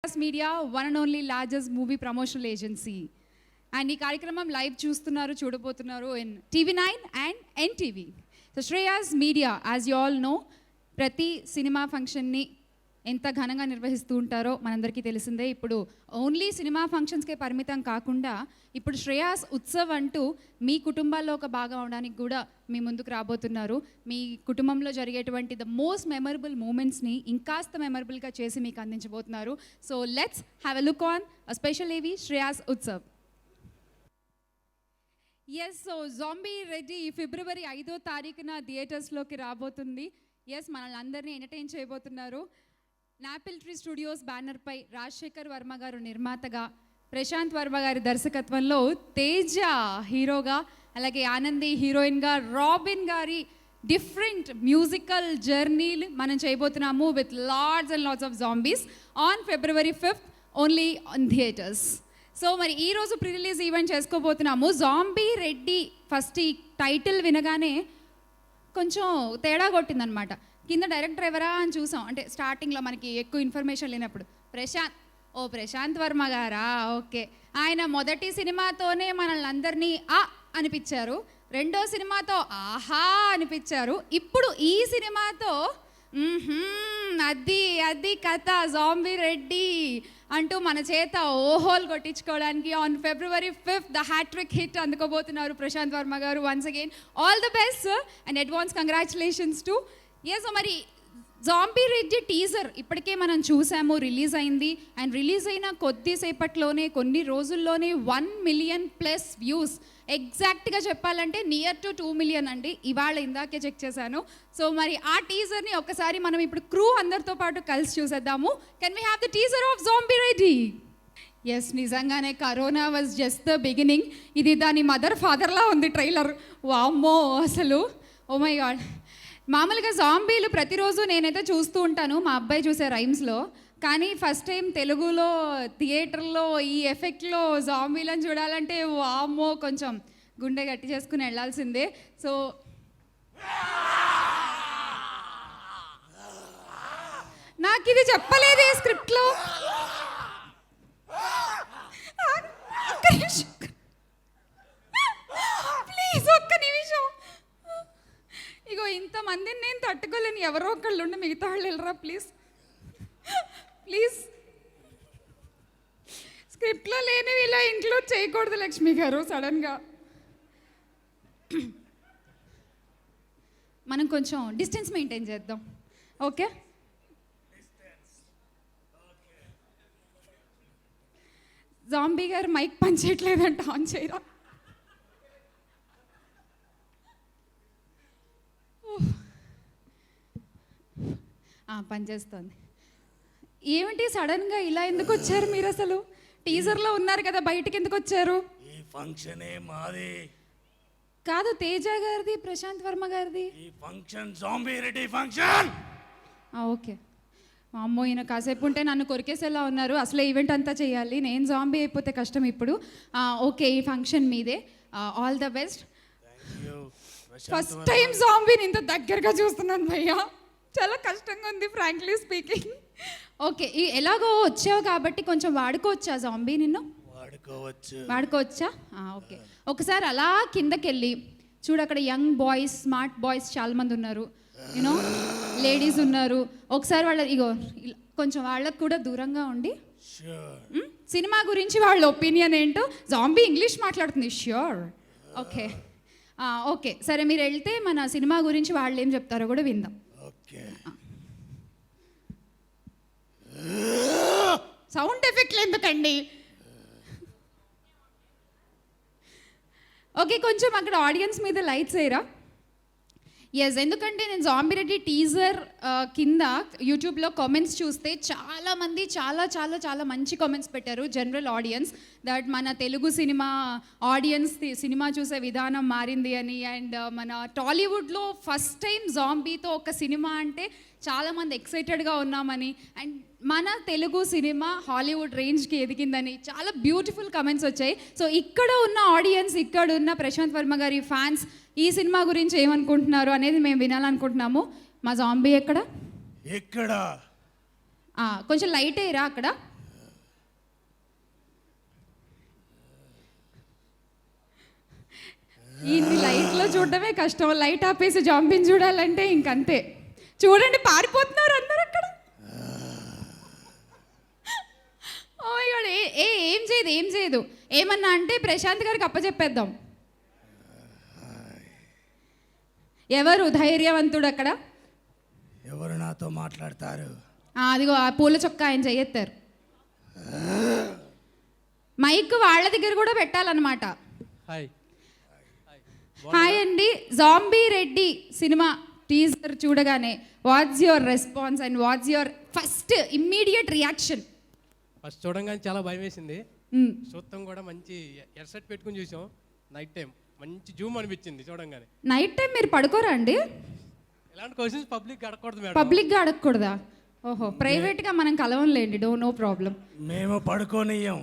Media one and only largest movie promotional agency and ఈ కార్యక్రమం live చూడబోతున్నారు in TV9 and NTV. So Shreyas media as you all know ప్రతి cinema ఫంక్షన్ని ఎంత ఘనంగా నిర్వహిస్తూ ఉంటారో మనందరికీ తెలిసిందే. ఇప్పుడు ఓన్లీ సినిమా ఫంక్షన్స్కే పరిమితం కాకుండా ఇప్పుడు శ్రేయాస్ ఉత్సవ్ అంటూ మీ కుటుంబాల్లో ఒక భాగం అవడానికి కూడా మీ ముందుకు రాబోతున్నారు. మీ కుటుంబంలో జరిగేటువంటి ద మోస్ట్ మెమరబుల్ మూమెంట్స్ని ఇంకాస్త మెమరబుల్గా చేసి మీకు అందించబోతున్నారు. So let's have a look on a special AV Shreyas Utsav. Yes, so Zombie Reddy ఫిబ్రవరి 5వ తారీఖున థియేటర్స్లోకి రాబోతుంది. ఎస్, మనల్ని అందరినీ ఎంటర్టైన్ చేయబోతున్నారు. నాపిల్ ట్రీ స్టూడియోస్ బ్యానర్పై రాజశేఖర్ వర్మ గారు నిర్మాతగా, ప్రశాంత్ వర్మ గారి దర్శకత్వంలో తేజ హీరోగా, అలాగే ఆనంది హీరోయిన్గా, రాబిన్ గారి డిఫరెంట్ మ్యూజికల్ జర్నీలు మనం చేయబోతున్నాము with lots and lots of zombies on February 5th only on theatres. So మరి ఈరోజు ప్రీ రిలీజ్ ఈవెంట్ చేసుకోబోతున్నాము. జాంబీ రెడ్డి ఫస్ట్ ఈ టైటిల్ వినగానే కొంచెం తేడా కొట్టిందనమాట. కింద డైరెక్టర్ ఎవరా అని చూసాం, అంటే స్టార్టింగ్లో మనకి ఎక్కువ ఇన్ఫర్మేషన్ లేనప్పుడు ప్రశాంత్ వర్మ గారా, ఓకే. ఆయన మొదటి సినిమాతోనే మనల్ని అందరినీ అనిపించారు, రెండో సినిమాతో ఆహా అనిపించారు, ఇప్పుడు ఈ సినిమాతో అది కథ జాంబీ రెడ్డి అంటూ మన చేత ఓహోల్ కొట్టించుకోవడానికి on February 5th the hattrick hit అందుకోబోతున్నారు Prashanth Varma garu. Once again all the best and advance congratulations to. Yes, మరి జాంబీ రెడ్డి టీజర్ ఇప్పటికే మనం చూసాము, రిలీజ్ అయింది. అండ్ రిలీజ్ అయిన కొద్దిసేపట్లోనే కొన్ని రోజుల్లోనే 1 million+ వ్యూస్, ఎగ్జాక్ట్గా చెప్పాలంటే నియర్ టు 2 million అండి. ఇవాళ ఇందాకే చెక్ చేశాను. సో మరి ఆ టీజర్ని ఒక్కసారి మనం ఇప్పుడు క్రూ అందరితో పాటు కలిసి చూసేద్దాము. Can we have the teaser of Zombie Reddy? Yes, నిజంగానే corona was just the beginning. ఇది దాని మదర్ ఫాదర్లా ఉంది ట్రైలర్. వామ్మో, అసలు ఓ మై గాడ్. మామూలుగా జాంబీలు ప్రతిరోజు నేనైతే చూస్తూ ఉంటాను, మా అబ్బాయి చూసే రైమ్స్లో. కానీ ఫస్ట్ టైం తెలుగులో థియేటర్లో ఈ ఎఫెక్ట్లో జాంబీలను చూడాలంటే వామ్మో, కొంచెం గుండె గట్టి చేసుకుని వెళ్ళాల్సిందే. సో నాకు ఇది చెప్పలేదే స్క్రిప్ట్లో. ప్లీజ్ ఒక్క నిమిషం. ఇగో ఇంతమందిని నేను తట్టుకోలేను, ఎవరో ఒకళ్ళు ఉండి మిగతా వాళ్ళు వెళ్ళరా ప్లీజ్ ప్లీజ్. స్క్రిప్ట్లో లేనివి ఇలా ఇంక్లూడ్ చేయకూడదు లక్ష్మి గారు సడన్గా. మనం కొంచెం డిస్టెన్స్ మెయింటైన్ చేద్దాం, ఓకే? జాంబీ గారు మైక్ పనిచేయట్లేదంట, ఆన్ చేయరా? పనిచేస్తుంది. ఏమిటి సడన్గా ఇలా ఎందుకు వచ్చారు మీరు? అసలు టీజర్లో ఉన్నారు కదా, బయటకి ఎందుకు వచ్చారు? ఈ ఫంక్షనే మాది కాదు, తేజ గారిది, ప్రశాంత్ వర్మ గారిది. ఈ function zombie Reddy function. Okay. అమ్మో, ఈయన కాసేపు ఉంటే నన్ను కొరికేసేలా ఉన్నారు. అసలు ఈవెంట్ అంతా చేయాలి, నేను జాంబీ అయిపోతే కష్టం ఇప్పుడు. ఓకే, ఈ ఫంక్షన్ మీదే. All the best. First time జాంబీని ఇంత దగ్గరగా చూస్తున్నాను భయ్యా, చాలా కష్టంగా ఉంది ఫ్రాంక్లీ స్పీకింగ్. ఓకే, ఎలాగో వచ్చావు కాబట్టి కొంచెం వాడుకోవచ్చా జాంబీ? నిన్ను వాడుకోవచ్చా? ఓకే, ఒకసారి అలా కిందకి వెళ్ళి చూడు, అక్కడ యంగ్ బాయ్స్, స్మార్ట్ బాయ్స్ చాలా మంది ఉన్నారు, యూనో లేడీస్ ఉన్నారు. ఒకసారి వాళ్ళ ఇగో కొంచెం వాళ్ళకు కూడా దూరంగా ఉండి సినిమా గురించి వాళ్ళ ఒపీనియన్ ఏంటో. జాంబీ ఇంగ్లీష్ మాట్లాడుతుంది, ష్యూర్. ఓకే ఓకే, సరే మీరు వెళ్తే మన సినిమా గురించి వాళ్ళు ఏం చెప్తారో కూడా విందాం. సౌండ్ ఎఫెక్ట్లు ఎందుకండి? ఓకే, కొంచెం అక్కడ ఆడియన్స్ మీద లైట్స్ వేయరా? ఎస్, ఎందుకంటే నేను జాంబీ రెడ్డి టీజర్ కింద యూట్యూబ్లో కామెంట్స్ చూస్తే చాలామంది చాలా చాలా చాలా మంచి కామెంట్స్ పెట్టారు. జనరల్ ఆడియన్స్ దట్ మన తెలుగు సినిమా ఆడియన్స్ సినిమా చూసే విధానం మారింది అని. అండ్ మన టాలీవుడ్లో ఫస్ట్ టైం జాంబీతో ఒక సినిమా అంటే చాలామంది ఎక్సైటెడ్గా ఉన్నామని, అండ్ మన తెలుగు సినిమా హాలీవుడ్ రేంజ్కి ఎదిగిందని చాలా బ్యూటిఫుల్ కమెంట్స్ వచ్చాయి. సో ఇక్కడ ఉన్న ఆడియన్స్, ఇక్కడ ఉన్న ప్రశాంత్ వర్మ గారి ఫ్యాన్స్ ఈ సినిమా గురించి ఏమనుకుంటున్నారు అనేది మేము వినాలనుకుంటున్నాము. మా జాంబీ ఎక్కడ? కొంచెం లైట్ అయ్యరా అక్కడ. థియేటర్లో చూడడమే కష్టం, లైట్ ఆపేసి జాంబీని చూడాలంటే ఇంకంతే. చూడండి పారిపోతున్నారు అందరు అక్కడ. ఓ మై గాడ్, ఏం చేయదు ఏమన్నా అంటే ప్రశాంత్ గారికి అప్పచెప్పేద్దాం. ఎవరు ధైర్యవంతుడు అక్కడ? ఎవరు నాతో మాట్లాడతారు? అదిగో ఆ పూల చొక్కా ఆయన చెయ్యెత్తారు. మైక్ వాళ్ళ దగ్గర కూడా పెట్టాలన్నమాట. హాయ్ అండి. జాంబీ రెడ్డి సినిమా టీజర్ చూడగానే what's your response and what's your first immediate reaction? First చూడంగానే చాలా భయం వేసింది. చూస్తాం కూడా మంచి హెడ్సెట్ పెట్టుకుని చూసాం. నైట్ టైం మంచి జూమ్ అనిపించింది చూడంగానే. నైట్ టైం మీరు పడుకోరా అండి? ఇలాంటి క్వశ్చన్స్ పబ్లిక్ అడగకూడదు మేడం. పబ్లిక్గా అడగకూడదా? ఓహో, ప్రైవేట్గా మనం కలవంలేండి, నో ప్రాబ్లం. మేము పడుకోనియ్యం.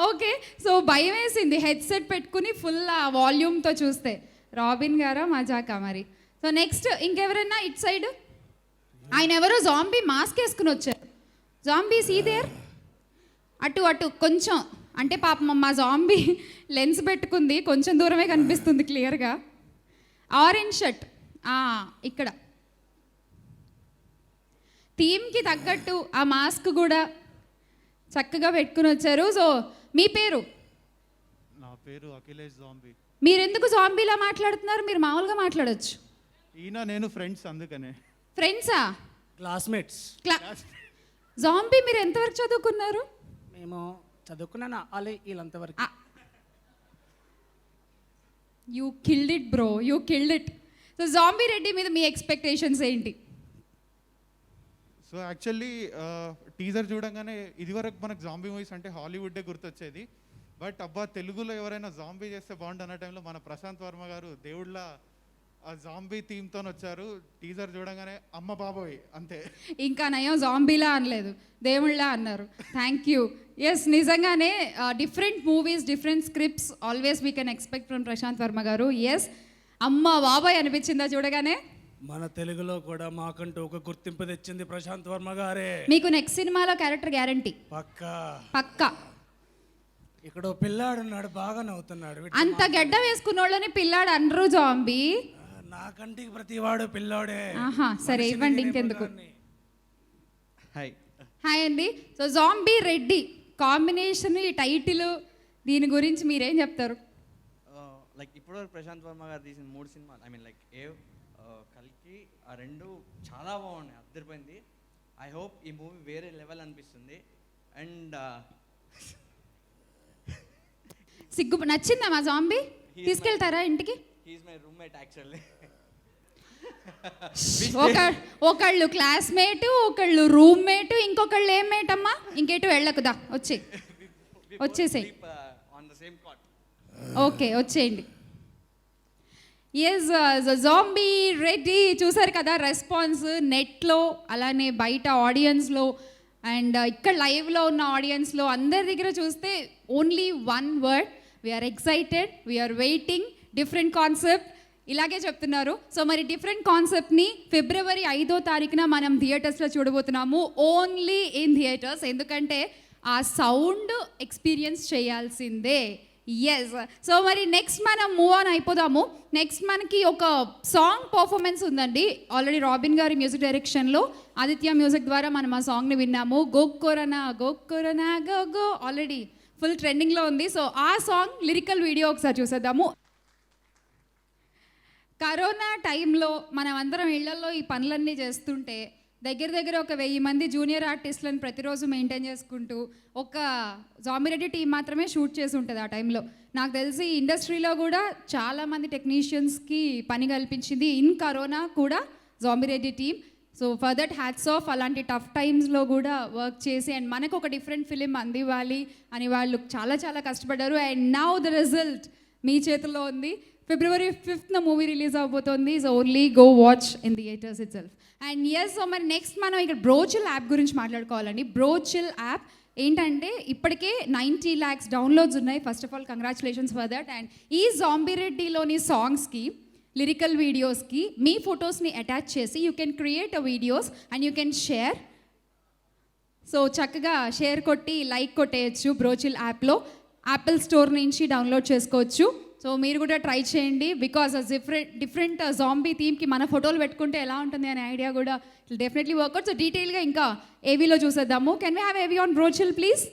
ఓకే, సో భయం వేసింది హెడ్సెట్ పెట్టుకుని ఫుల్ ఆ వాల్యూమ్తో చూస్తే. రాబిన్ గారా మజాకా మరి. సో నెక్స్ట్ ఇంకెవరైనా ఇట్ సైడ్? ఆయన ఎవరో జాంబీ మాస్క్ వేసుకుని వచ్చారు. జాంబీ సీదేర్ అటు కొంచెం, అంటే పాపం మా జాంబీ లెన్స్ పెట్టుకుంది, కొంచెం దూరమే కనిపిస్తుంది క్లియర్గా. ఆరెంజ్ షర్ట్ ఇక్కడ థీమ్కి తగ్గట్టు ఆ మాస్క్ కూడా చక్కగా పెట్టుకుని వచ్చారు. సో మీ పేరు? నా పేరు అఖిలేష్ జాంబీ. మీరు ఎందుకు జాంబీలా మాట్లాడుతున్నారు? మీరు మామూలుగా మాట్లాడొచ్చు. ఈయన నేను ఫ్రెండ్స్, అందుకనే. ఫ్రెండ్సా? క్లాస్మేట్స్. జాంబీ మీరు ఎంతవరకు చదువుకున్నారు? మేము చదువుకున్నాను అలే వీళ్ళంతవరకు. You killed it bro, you killed it. So Zombie Reddy మీద మీ ఎక్స్పెక్టేషన్స్ ఏంటి? సో యాక్చువల్లీ టీజర్ చూడంగానే ఇదివరకు మనకు జాంబీ మూవీస్ అంటే హాలీవుడ్డే గుర్తొచ్చేది. బట్ అబ్బా తెలుగులో ఎవరైనా జాంబీ చేస్తే బాగుండు అన్న టైంలో మన ప్రశాంత్ వర్మ గారు దేవుళ్ళ ఆ జాంబీ థీమ్తో వచ్చారు. టీజర్ చూడంగానే అమ్మ బాబోయ్ అంతే. ఇంకా నయం జాంబీలా అనలేదు, దేవుళ్ళ అన్నారు. Thank you. ఎస్, నిజంగానే different movies, different scripts always we can expect from Prashant Varma garu. Yes, అమ్మ బాబాయ్ అనిపించిందా చూడగానే? మన తెలుగులో కూడా మాకంటూ ఒక గుర్తింపు తెచ్చింది ప్రశాంత్ వర్మ గారే. మీకు నెక్స్ట్ సినిమాలో క్యారెక్టర్ గ్యారంటీ? పక్కా. ఇక్కడ పిల్లాడు ఉన్నాడు, బాగా నవ్వుతున్నాడు. అంత గెడ్డ వేసుకున్న వాళ్ళని పిల్లాడు అనరు జాంబీ. నా కంటికి ప్రతివాడు పిల్లాడే. సరే ఇవ్వండి, ఇంకెందుకు. హాయ్ అండి. సో జాంబీ రెడ్డి కాంబినేషన్, ఈ టైటిల్, దీని గురించి మీరేం చెప్తారు? లైక్ ఇప్పటివరకు ప్రశాంత్ వర్మ గారు తీసిన 3 సినిమాలు, ఐ మీన్ లైక్ కల్కి, ఆ 2 చాలా బాగున్నాయి, అద్దరిపోయింది. ఐ హోప్ ఈ మూవీ వేరే లెవెల్ అనిపిస్తుంది. అండ్ నచ్చిందా మా జాంబీ? తీసుకెళ్తారా ఇంటికి? He's my roommate actually. ఒకళ్ళు క్లాస్మేట్, ఒకళ్ళు రూమ్మేట్, ఇంకొకళ్ళు ఏం మేట్ అమ్మా? ఇంకేటు వెళ్ళకుదా, వచ్చేసేయి. On the same cot. Okay, వచ్చేయండి. ఎస్, జాంబీ రెడ్డి చూసారు కదా రెస్పాన్స్ నెట్లో, అలానే బయట ఆడియన్స్లో అండ్ ఇక్కడ లైవ్లో ఉన్న ఆడియన్స్లో అందరి దగ్గర చూస్తే only one word: we are excited, we are waiting. Different concept ఇలాగే చెప్తున్నారు. సో మరి డిఫరెంట్ కాన్సెప్ట్ని ఫిబ్రవరి 5వ తారీఖున మనం థియేటర్స్లో చూడబోతున్నాము, ఓన్లీ ఇన్ థియేటర్స్. ఎందుకంటే ఆ సౌండ్ ఎక్స్పీరియన్స్ చేయాల్సిందే. ఎస్, సో మరి నెక్స్ట్ మనం మూవ్ ఆన్ అయిపోదాము. నెక్స్ట్ మనకి ఒక సాంగ్ పర్ఫార్మెన్స్ ఉందండి. ఆల్రెడీ రాబిన్ గారి మ్యూజిక్ డైరెక్షన్లో ఆదిత్య మ్యూజిక్ ద్వారా మనం ఆ సాంగ్ని విన్నాము. గోక్కొరనా గోక్కొరనా గో గో ఆల్రెడీ ఫుల్ ట్రెండింగ్లో ఉంది. సో ఆ సాంగ్ లిరికల్ వీడియో ఒకసారి చూసేద్దాము. కరోనా టైంలో మనం అందరం ఇళ్లలో ఈ పనులన్నీ చేస్తుంటే దగ్గర ఒక 1000 మంది జూనియర్ ఆర్టిస్టులను ప్రతిరోజు మెయింటైన్ చేసుకుంటూ ఒక జాంబీ రెడ్డి టీం మాత్రమే షూట్ చేసి ఉంటుంది ఆ టైంలో. నాకు తెలిసి ఇండస్ట్రీలో కూడా చాలామంది టెక్నీషియన్స్కి పని కల్పించింది ఇన్ కరోనా కూడా zombie Reddy team. So for that hats off. అలాంటి టఫ్ టైమ్స్లో కూడా వర్క్ చేసి అండ్ మనకు ఒక డిఫరెంట్ ఫిలిం అందివ్వాలి అని వాళ్ళు చాలా కష్టపడ్డారు. అండ్ నౌ ద రిజల్ట్ మీ చేతుల్లో ఉంది. ఫిబ్రవరి 5th మూవీ రిలీజ్ అవబోతోంది. So only go watch in theatres itself. And yes, so మరి నెక్స్ట్ మనం ఇక్కడ బ్రోచిల్ యాప్ గురించి మాట్లాడుకోవాలండి. బ్రోచిల్ యాప్ ఏంటంటే ఇప్పటికే 90 lakhs డౌన్లోడ్స్ ఉన్నాయి. First of all congratulations for that. And ఈ జాంబీ రెడ్డిలోని సాంగ్స్కి, లిరికల్ వీడియోస్కి మీ ఫొటోస్ని అటాచ్ చేసి you can create a videos and you can share. So చక్కగా షేర్ కొట్టి లైక్ కొట్టేయచ్చు. బ్రోచిల్ యాప్లో యాపిల్ స్టోర్ నుంచి డౌన్లోడ్ చేసుకోవచ్చు. సో మీరు కూడా ట్రై చేయండి బికాస్ డిఫరెంట్ జాంబీ థీమ్కి మన ఫోటోలు పెట్టుకుంటే ఎలా ఉంటుంది అనే ఐడియా కూడా డెఫినెట్లీ వర్కౌట్. సో డీటెయిల్గా ఇంకా ఏవీలో చూసేద్దాము. Can we have AV on బ్రోచిల్ please?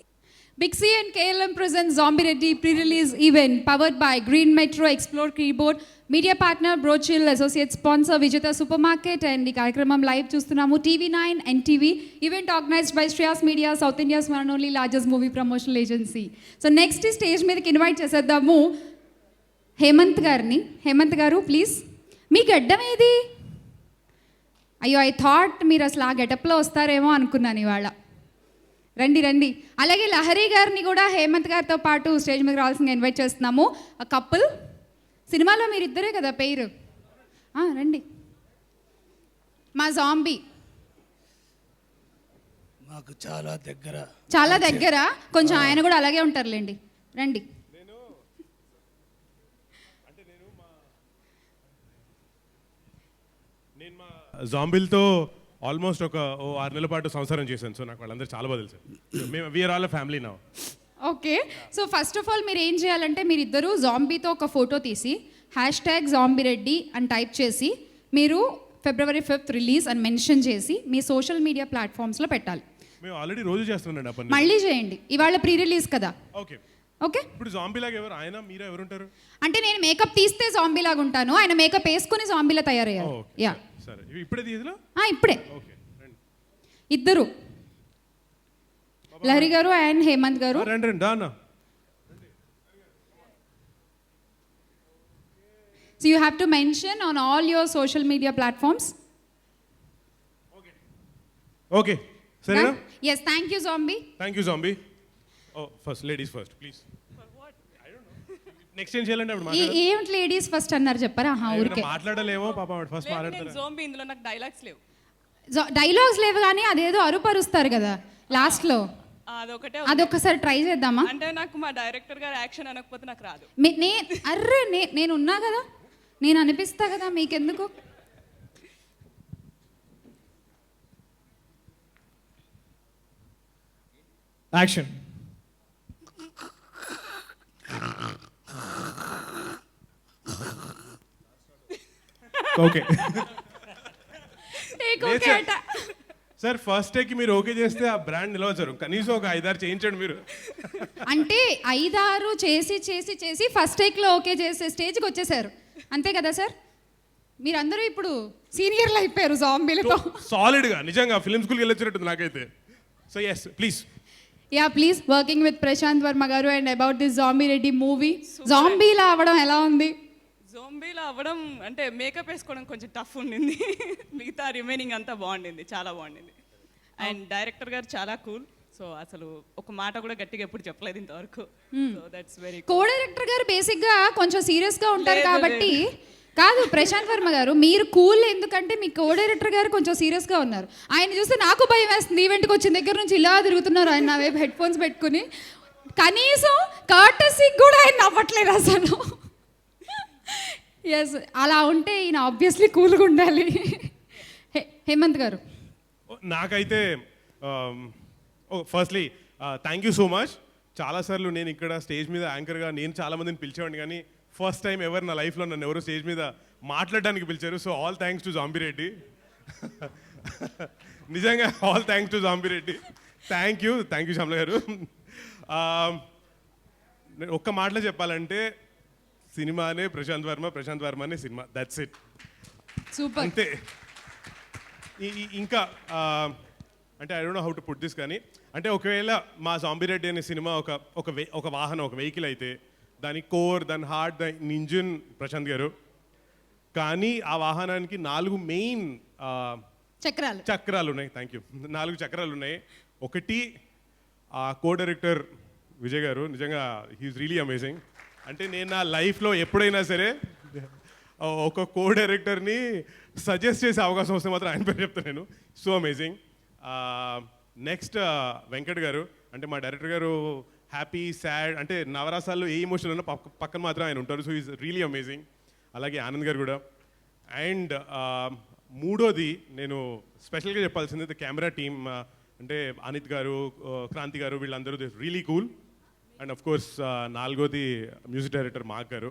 Big C and KLM presents Zombie Reddy pre-release event powered by Green Metro, Explore Keyboard, media partner Brochill, associate sponsor Vijeta Supermarket and ఈ కార్యక్రమం live చూస్తున్నాము TV9 NTV. Event organized by Shreyas Media, South India's one and only largest movie promotional agency. So next stage మీదకి invite చేసేద్దాము హేమంత్ గారిని. హేమంత్ గారు please. మీ గడ్డం ఏది? అయ్యో ఐ థాట్ మీరు అసలు ఆ గెటప్లో వస్తారేమో అనుకున్నాను ఇవాళ. రండి రండి. అలాగే లహరి గారిని కూడా హేమంత్ గారితో పాటు స్టేజ్ మీద రావాల్సిందిగా ఇన్వైట్ చేస్తున్నాము. కపుల్ సినిమాలో మీరు ఇద్దరే కదా పేరు. రండి. మా జాంబీ మాకు చాలా దగ్గర. చాలా దగ్గర, కొంచెం ఆయన కూడా అలాగే ఉంటారులేండి. రండి. నేను మా జాంబిల్తో ఆల్మోస్ట్ ఒక 6 నెలల పాటు సంసారం చేశాను. సో నాకు వాళ్ళందరూ చాలా బాగా తెలుసు. మేము we are all family now. Okay. So first of all మీరు ఏం చేయాలంటే మీరిద్దరూ జాంబీతో ఒక ఫోటో తీసి #ZombieReddy అని టైప్ చేసి మీరు February 5th రిలీజ్ అని మెన్షన్ చేసి మీ సోషల్ మీడియా ప్లాట్ఫామ్స్లో పెట్టాలి. మేము ఆల్రెడీ రోజు చేస్తున్నాండి ఆ పని. మళ్ళీ చేయండి. ఇవాళ ప్రీ రిలీజ్ కదా. Okay okay. ఇప్పుడు జాంబీ లాగా ఎవరు ఆయన మీరా ఎవరుంటారు? అంటే నేను మేకప్ తీస్తే జాంబీ లాగా ఉంటాను, ఆయన మేకప్ వేసుకుని జాంబీలా తయారయ్యారు. యా సరే ఇప్పుడే తీయదులో. ఇప్పుడే ఓకే రండి. ఇద్దరు లహరి గారు అండ్ హేమంత్ గారు. రండి రండి దానా. So you have to mention on all your social media platforms. Okay సరేనా? Yes, thank you zombie. Thank you zombie. Oh first ladies first please. Next ఏం చేయాలంటే అప్పుడు ఏమిటి లేడీస్ ఫస్ట్ అన్నారు చెప్పారా? ఊరికే మాట్లాడలేమో పాప ఫస్ట్ మాట్లాడతారు. జోంబీ ఇందులో నాకు డైలాగ్స్ లేవు. డైలాగ్స్ లేవు కానీ అదేదో అరుపరుస్తారు కదా లాస్ట్లో, అదొకటే. అదొకసారి ట్రై చేద్దామా? అంటే నాకు మా డైరెక్టర్ గారు యాక్షన్ అనకపోతే నాకు రాదు. నేను ఉన్నా కదా, నేను అనిపిస్తా కదా, మీకెందుకు? Action. Okay sir first take మీరు ఓకే చేస్తే ఆ బ్రాండ్ నిలవచ్చు. కనీసం ఒక 5-6 చేయించండి మీరు. అంటే 5-6 చేసి చేసి చేసి ఫస్ట్ టేక్లో ఓకే చేసే స్టేజ్కి వచ్చేసారు అంతే కదా సార్? మీరందరూ ఇప్పుడు సీనియర్లు అయిపోయారు జాంబీలతో. సాలిడ్గా నిజంగా ఫిల్మ్ స్కూల్కి వెళ్ళొచ్చినట్టుంది నాకైతే. So yes please. Yeah please. Working with Prashanth Varma garu and about this Zombie Reddy movie. జాంబీలా అవ్వడం ఎలా ఉంది? జోంబీలో అవ్వడం అంటే మేకప్ వేసుకోవడం కొంచెం టఫ్ ఉండింది. మిగతా రిమైనింగ్ అంతా బాగుండింది, చాలా బాగుండింది. అండ్ డైరెక్టర్ గారు చాలా కూల్. సో అసలు ఒక మాట కూడా గట్టిగా ఎప్పుడు చెప్పలేదు ఇంతవరకు. So that's very. Co director గారు బేసిక్గా కొంచెం సీరియస్గా ఉంటారు కాబట్టి. కాదు ప్రశాంత్ వర్మ గారు, మీరు కూల్ ఎందుకంటే మీ కో డైరెక్టర్ గారు కొంచెం సీరియస్గా ఉన్నారు. ఆయన చూస్తే నాకు భయం వేస్తుంది. ఈవెంట్కి వచ్చిన దగ్గర నుంచి ఇలా తిరుగుతున్నారు ఆయన నా వైపు హెడ్ ఫోన్స్ పెట్టుకుని. కనీసం కర్టసీకి కూడా ఆయన నవ్వట్లేదు అసలు. ఎస్, అలా ఉంటే ఈయన ఆబ్వియస్లీ కూల్గా ఉండాలి. హేమంత్ గారు. నాకైతే firstly thank you so much. చాలాసార్లు నేను ఇక్కడ స్టేజ్ మీద యాంకర్గా నేను చాలామందిని పిలిచేవాడిని, కానీ ఫస్ట్ టైం ఎవరు నా లైఫ్లో నన్ను ఎవరు స్టేజ్ మీద మాట్లాడడానికి పిలిచారు. So all thanks to Zombie Reddy. నిజంగా all thanks to Zombie Reddy. Thank you Shyamala garu. ఒక్క మాటలో చెప్పాలంటే సినిమానే ప్రశాంత్ వర్మనే సినిమా. That's it. సూపర్. అంతే. ఇంకా అంటే I don't know how to put this, కానీ అంటే ఒకవేళ మా జాంబీ రెడ్డి అనే సినిమా ఒక వాహనం, ఒక వెహికల్ అయితే దాని కోర్, దాని హార్ట్, దాని ఇంజిన్ ప్రశాంత్ గారు. కానీ ఆ వాహనానికి 4 మెయిన్ చక్రాలు ఉన్నాయి. Thank you. 4 చక్రాలు ఉన్నాయి. ఒకటి ఆ కో డైరెక్టర్ విజయ్ గారు. నిజంగా హీఈస్ రియలీ అమేజింగ్. అంటే నేను నా లైఫ్లో ఎప్పుడైనా సరే ఒక కో డైరెక్టర్ని సజెస్ట్ చేసే అవకాశం వస్తే మాత్రం ఆయన పేరు చెప్తాను నేను. So amazing. నెక్స్ట్ వెంకట్ గారు. అంటే మా డైరెక్టర్ గారు హ్యాపీ, సాడ్, అంటే నవరాసాల్లో ఏ ఎమోషన్ ఉన్నా పక్కన మాత్రం ఆయన ఉంటారు. So is really amazing. అలాగే ఆనంద్ గారు కూడా. అండ్ మూడోది నేను స్పెషల్గా చెప్పాల్సింది కెమెరా టీమ్. అంటే అనిత్ గారు, క్రాంతి గారు, వీళ్ళందరూ really cool. And of course 4వది music director Mark garu.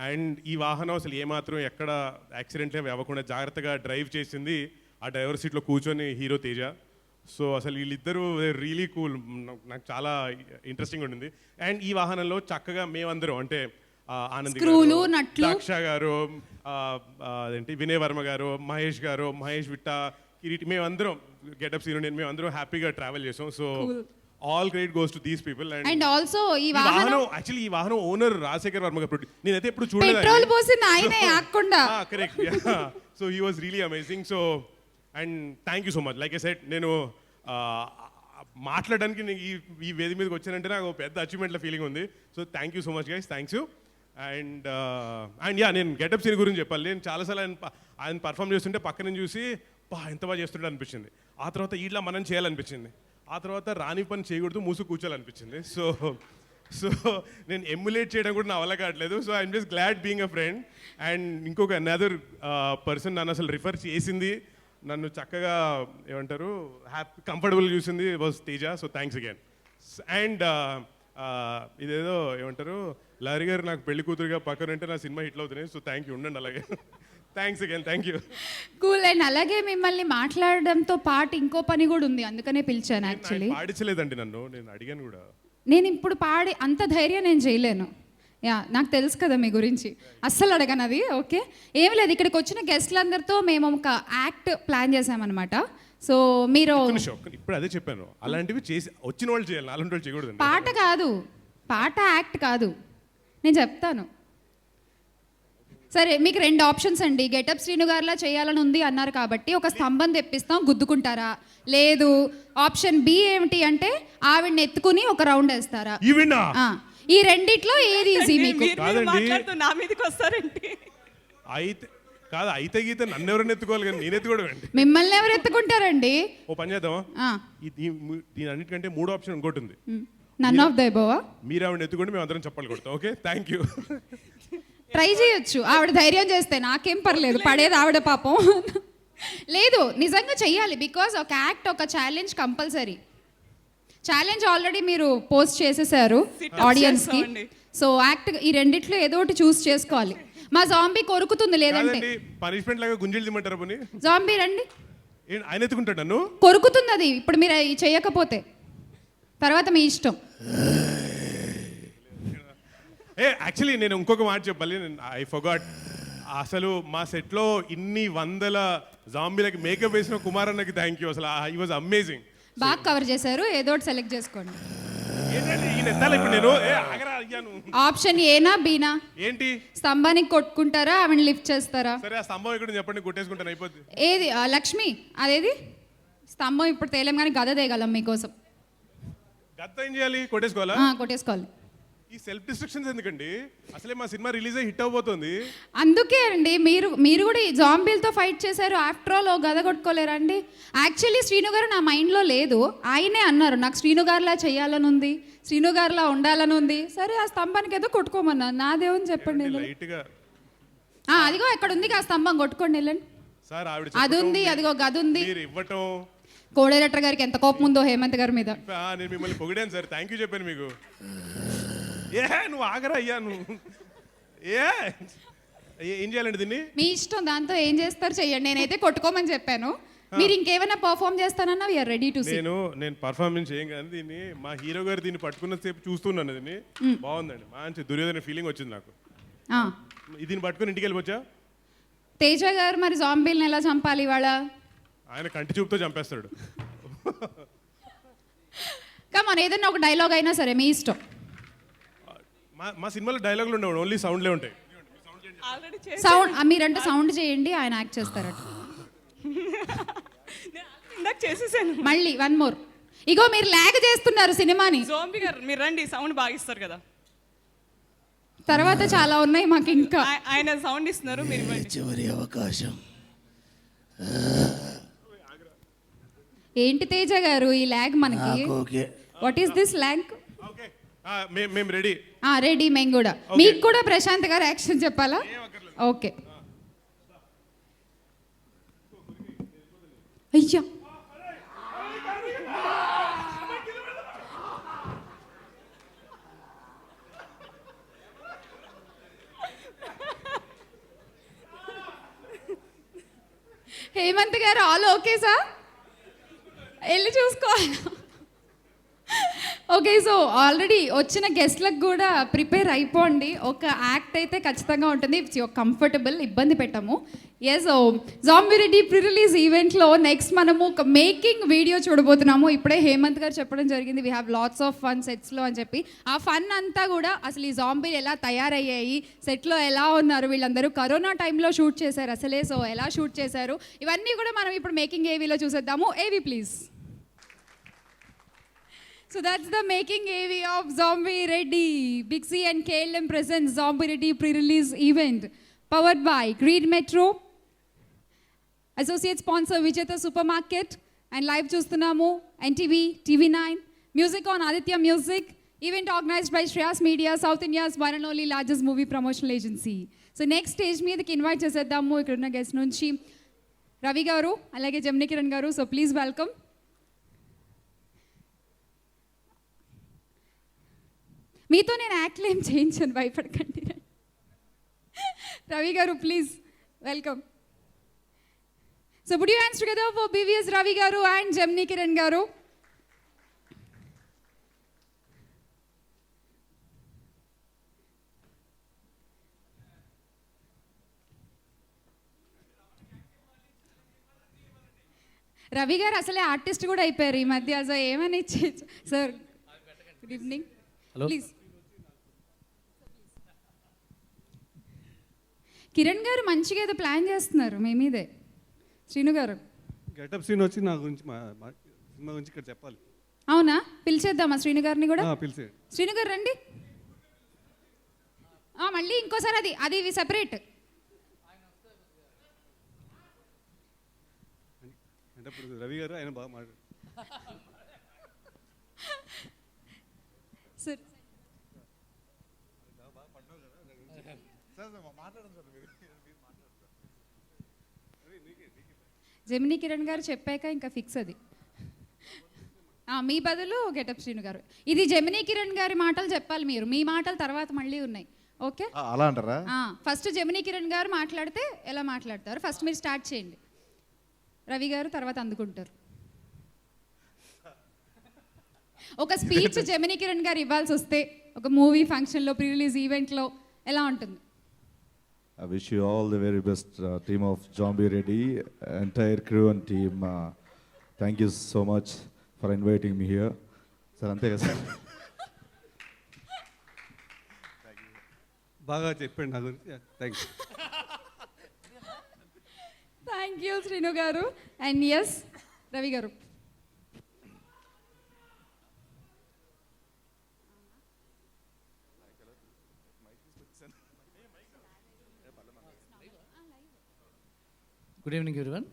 And ఈ వాహనం అసలు ఏమాత్రం ఎక్కడ యాక్సిడెంట్లే అవ్వకుండా జాగ్రత్తగా డ్రైవ్ చేసింది ఆ డ్రైవర్ సీట్లో కూర్చొని హీరో తేజ. సో అసలు వీళ్ళిద్దరూ రియలీ కూల్, నాకు చాలా ఇంట్రెస్టింగ్ ఉండింది. అండ్ ఈ వాహనంలో చక్కగా మేమందరం అంటే ఆనంద్ స్క్రూలు, నట్లు. ద్రాక్ష గారు, అదేంటి వినయ్ వర్మ గారు, మహేష్ విట్ట, కిరీటి, మేమందరం గెటప్ సీన్ నేను మేమందరం హ్యాపీగా ట్రావెల్ చేసాం. So all credit goes to these people. And also ఈ ఈ వాహనం వాహనం యాక్చువల్లీ ఈ వాహనం ఓనర్ రాజశేఖర్ వర్మ గారు నేనైతే ఎప్పుడు పెట్రోల్ చూడలేదు. పోసింది ఆయనే ఆకుండా. Correct. So he was really amazing. So and thank you so much. Like I said, నేను మాట్లాడడానికి నేను ఈ వేది మీదకి వచ్చానంటే నాకు పెద్ద అచీవ్మెంట్ల ఫీలింగ్ ఉంది. So thank you so much guys, thanks you. And yeah, నేను గెటప్ సీన్ గురించి చెప్పాలి. నేను చాలాసార్లు ఆయన పర్ఫామ్ చేస్తుంటే పక్క నుంచి చూసి ఎంత బాగా చేస్తుంటే అనిపించింది. ఆ తర్వాత ఇట్లా మనం చేయాలనిపించింది. ఆ తర్వాత రాని పని చేయకూడదు, మూసు కూర్చోాలనిపించింది. సో నేను ఎమ్యులేట్ చేయడం కూడా నా వల్ల కావట్లేదు. So I'm just glad being a friend. And ఇంకొక అనదర్ పర్సన్ నన్ను అసలు రిఫర్ చేసింది, నన్ను చక్కగా ఏమంటారు కంఫర్టబుల్ చూసింది was Teja. So thanks again. And ఇదేదో ఏమంటారు లారీ గారు నాకు పెళ్లి కూతురుగా పక్కన ఉంటే నా సినిమా హిట్లు అవుతున్నాయి. సో థ్యాంక్ యూ, ఉండండి అలాగే. Thanks again, thank you. Cool. And అలాగే మిమ్మల్ని మాట్లాడడంతో పాటు ఇంకో పని కూడా ఉంది, అందుకనే పిలిచాను యాక్చువల్లీ. పాడించలేదండి నన్ను, నేను అడిగాను కూడా. నేను ఇప్పుడు పాడి అంత ధైర్యం నేను చేయలేను. యా, నాకు తెలుసు కదా మీ గురించి, అస్సలు అడగను అది. ఓకే, ఏం లేదు, ఇక్కడికి వచ్చిన గెస్ట్లందరితో మేము ఒక యాక్ట్ ప్లాన్ చేసామన్నమాట. సో మీరు ఇప్పుడు అదే చెప్పాను, అలాంటివి చేసి వచ్చిన వాళ్ళు చేయాలి, అలాంటి వాళ్ళు చేయకూడదు. పాట కాదు, పాట యాక్ట్ కాదు, నేను చెప్తాను. సరే, మీకు 2 ఆప్షన్స్ అండి. గెటప్ శ్రీను గారిలా చేయాలని ఉంది అన్నారు కాబట్టి ఒక స్తంభం తెప్పిస్తాం, గుద్దుకుంటారా? లేదు, ఆప్షన్ బి ఏమిటి అంటే ఆవిడని ఎత్తుకుని ఒక రౌండ్ వేస్తారా? ఈ రెండిట్లో ఏది ఈజీ మీకు? మాట్లాడుతూ నా మీదకి వస్తారండి. అయితే కాదు, అయితే గీత నన్ను ఎవరైనా ఎత్తుకోవాలి కానీ నేను ఎత్తుకోవడం అండి. మిమ్మల్ని ఎవరు ఎత్తుకుంటారండి? ఓ పని చేద్దామా, దీని అన్నిటికంటే 3 ఆప్షన్ ఇంకోటి ఉంది. None of the above. మీరు ఆవిడ ఎత్తుకుంటే మేము అందరం చెప్పాలి కొడతాం. Okay, thank you. ట్రై చేయొచ్చు, ఆవిడ ధైర్యం చేస్తే నాకేం పర్లేదు, పడేది ఆవిడ పాపం. లేదు, నిజంగా చెయ్యాలి. బికాజ్ ఒక యాక్ట్, ఒక ఛాలెంజ్ కంపల్సరీ. ఛాలెంజ్ ఆల్రెడీ మీరు పోస్ట్ చేసేసారు ఆడియన్స్కి. సో యాక్ట్ ఈ రెండిట్లో ఏదో ఒకటి చూస్ చేసుకోవాలి. మా జాంబీ కొరుకుతుంది, లేదంటే పనిష్మెంట్ లాగా గుంజలు దిమ్మంటారా? పోనీ జాంబీ రండి. ఆయన ఎత్తుకుంటాడు నన్ను, కొరుకుతుంది అది. ఇప్పుడు మీరు చేయకపోతే తర్వాత మీ ఇష్టం. యాక్చువల్లీ నేను ఇంకొక మాట చెప్పాలి, ఐ ఫర్గాట్. అసలు మా సెట్లో ఇన్ని వందల జాంబీలకి మేకప్ వేసిన కుమార్ అన్నకి థ్యాంక్ యూ. అసలు హీ వాజ్ అమేజింగ్. బాగా కవర్ చేశారు, ఏదో ఒకటి సెలెక్ట్ చేసుకోండి. ఆప్షన్ ఏనా బీనా? ఏంటి? స్తంభానికి కొట్టుకుంటారా, ఆవిడ లిఫ్ట్ చేస్తారా? సరే, ఆ స్తంభం ఇక్కడ చెప్పండి, కొట్టేసుకుంటాను, అయిపోద్ది. ఏది లక్ష్మి, అదేది స్తంభం ఇప్పుడు తేలేం కానీ గద తేగలం మీకోసం. గత ఏం చేయాలి? కొట్టేసుకోవాలా? కొట్టేసుకోవాలి. ఈ సెల్ఫ్ డిస్ట్రక్షన్స్ ఎందుకండి? అసలే మా సినిమా రిలీజ్ అయ్యి హిట్ అవబోతుంది. అందుకే అండి, మీరు కూడా ఈ జాంబీలతో ఫైట్ చేశారు. ఆఫ్టర్ ఆల్ గద కొట్టుకోలేరా అండి? యాక్చువల్లీ శ్రీను గారు నా మైండ్లో లేదు, ఆయనే అన్నారు నాకు శ్రీను గారిలా చేయాలని ఉంది, శ్రీను గారిలా ఉండాలని ఉంది. సరే, ఆ స్తంభానికి ఏదో కొట్టుకోమన్నారు, నాదేమని చెప్పండి. అదిగో ఎక్కడ ఉంది ఆ స్తంభం, కొట్టుకోండి వెళ్ళండి. అది ఉంది, అదిగో గది ఉంది. కోడేరట్ర గారికి ఎంత కోపం ఉందో హేమంత్ గారి మీద. నేను మిమ్మల్ని పొగిడాను సార్, థ్యాంక్ యూ చెప్పాను మీకు. నువ్వు ఆగరా అయ్యా, నువ్వు ఏం చేయాలండి దీన్ని? మీ ఇష్టం, దాంతో ఏం చేస్తారు చెయ్యండి. నేనైతే కొట్టుకోమని చెప్పాను, మీరు ఇంకేమైనా పర్ఫామ్ చేస్తానన్నా వీఆర్ రెడీ టు సీ. నేను పర్ఫార్మెన్స్ ఏం కానీ దీన్ని మా హీరో గారు దీన్ని పట్టుకున్న సేపు చూస్తున్నాను. దీన్ని బాగుందండి, మంచి దుర్యోధన ఫీలింగ్ వచ్చింది నాకు. దీన్ని పట్టుకుని ఇంటికి వెళ్ళిపోవచ్చా? తేజ గారు మరి జాంబీల్ని ఎలా చంపాలి ఇవాళ? ఆయన కంటి చూపుతో చంపేస్తాడు. కమాన్, ఏదైనా ఒక డైలాగ్ అయినా సరే మీ ఇష్టం. మా సినిమాలో డైలాగులు ఉండవు, ఓన్లీ సౌండ్లే ఉంటాయి. సౌండ్ మీరంటే సౌండ్ చేయండి, ఆయన యాక్ట్ చేస్తారట. చేసేసాను. మళ్ళీ 1 మోర్. ఇగో మీరు లాగ్ చేస్తున్నారు సినిమాని. జాంబీ గారు మీరు రండి, సౌండ్ బాగా ఇస్తారు కదా. తర్వాత చాలా ఉన్నాయి మాకు ఇంకా. ఆయన సౌండ్ ఇస్తున్నారు, మీరు చివరి అవకాశం. ఏంటి తేజ గారు ఈ లాగ్ మనకి? What is this log? మేము రెడీ. రెడీ, మేము కూడా. మీకు కూడా ప్రశాంత్ గారు యాక్షన్ చెప్పాలా? ఓకే. అయ్యా, హేమంత్ గారు ఆల్ ఓకే సార్, వెళ్ళి చూసుకోవాలి. ఓకే, సో ఆల్రెడీ వచ్చిన గెస్ట్లకు కూడా ప్రిపేర్ అయిపోండి. ఒక యాక్ట్ అయితే ఖచ్చితంగా ఉంటుంది, ఇట్స్ యువర్ కంఫర్టబుల్, ఇబ్బంది పెట్టాము. Yes, zombie Reddy pre release ఈవెంట్లో నెక్స్ట్ మనము ఒక మేకింగ్ వీడియో చూడబోతున్నాము. ఇప్పుడే హేమంత్ గారు చెప్పడం జరిగింది, we have lots of fun సెట్స్లో అని చెప్పి. ఆ ఫన్ అంతా కూడా అసలు ఈ జాంబీలు ఎలా తయారయ్యాయి, సెట్లో ఎలా ఉన్నారు వీళ్ళందరూ, కరోనా టైంలో షూట్ చేశారు అసలే, సో ఎలా షూట్ చేశారు, ఇవన్నీ కూడా మనం ఇప్పుడు మేకింగ్ ఏవీలో చూసేద్దాము. ఏవి please. So that's the making AV of Zombie Reddy. Big C and KLM presents Zombie Reddy pre-release event. Powered by Green Metro. Associate sponsor Vijeta Supermarket. And live chustunamu NTV, TV9. Music on Aditya Music. Event organized by Shreyas Media, South India's one and only largest movie promotional agency. So next stage meedaki invite cheseddamu ikkadunna guest nunchi Ravi garu, alage Gemini Kiran garu. So please welcome. మీతో నేను యాక్ట్లు ఏం చేయించాను, భయపడకండి. రవి గారు please welcome. So put your hands together for BVS Ravi గారు and Gemini Kiran గారు. రవి గారు అసలే ఆర్టిస్ట్ కూడా అయిపోయారు ఈ మధ్య. సో ఏమని ఇచ్చేయచ్చు sir. Good evening. Please. Kiran garu మంచిగా ఏదో ప్లాన్ చేస్తున్నారు మీ మీదే. శ్రీను గారు గెటప్ సీన్ వచ్చి నా గురించి సినిమా గురించి ఇక్కడ చెప్పాలి. అవునా, పిలిచేద్దామా శ్రీను గారిని కూడా? పిలిచే. శ్రీను గారు రండి. మళ్ళీ ఇంకోసారి అది అది సెపరేట్. అంటే ఇప్పుడు రవి గారు ఆయన బాగా మాట్లాడు. సార్ జెమినీ కిరణ్ గారు చెప్పాక ఇంకా ఫిక్స్ అది. మీ బదులు గెటప్ శ్రీను గారు. ఇది జెమినీ కిరణ్ గారి మాటలు చెప్పాలి మీరు, మీ మాటలు తర్వాత మళ్ళీ ఉన్నాయి. ఓకే అలా అంటారా? ఫస్ట్ జెమినీ కిరణ్ గారు మాట్లాడితే ఎలా మాట్లాడతారు, ఫస్ట్ మీరు స్టార్ట్ చేయండి. రవి గారు తర్వాత అందుకుంటారు. ఒక స్పీచ్ జెమినీ కిరణ్ గారు ఇవ్వాల్సి వస్తే ఒక మూవీ ఫంక్షన్లో, ప్రీ రిలీజ్ ఈవెంట్లో ఎలా ఉంటుంది? I wish you all the very best, team of Zombie Reddy, entire crew and team. Thank you so much for inviting me here. Sir, ante కదా సార్. బాగా చెప్పండి నా గురించి. థ్యాంక్స్. థ్యాంక్ యూ శ్రీను గారు. And yes Ravi గారు. Good evening, everyone.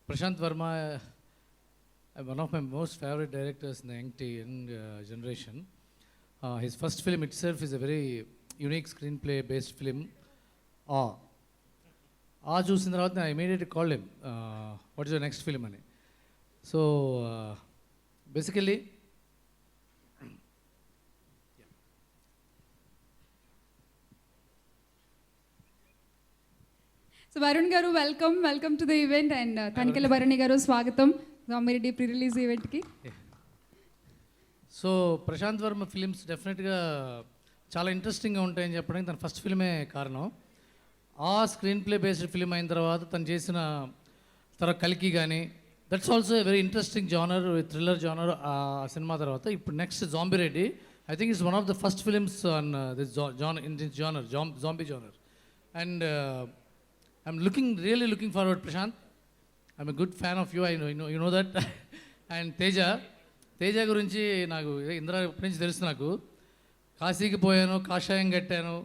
Prashant Verma, one of my most favorite directors in the young generation. His first film itself is a very unique screenplay-based film. చూసిన తర్వాత I immediately called him, what is your next film అని. So, basically, so Varun గారు welcome to the event. And Tanikella Bharani garu స్వాగతం zombie Reddy pre release ఈవెంట్కి. So Prashanth Varma films డెఫినెట్గా చాలా ఇంట్రెస్టింగ్గా ఉంటాయని చెప్పడానికి తన ఫస్ట్ ఫిల్మే కారణం. ఆ స్క్రీన్ ప్లే బేస్డ్ ఫిలిం అయిన తర్వాత తను చేసిన తర్వాత కల్కి కానీ, that's also a very interesting genre, thriller genre. ఆ సినిమా తర్వాత ఇప్పుడు next zombie Reddy, I think it's one of the first films on this genre, zombie genre. And I'm really looking forward, Prashant. I'm a good fan of you. You know that. And Teja గురించి నాకు ఇంద్ర నుంచి తెలుసు. నాకు కాశీకి పోయాను, కాషాయం కట్టాను,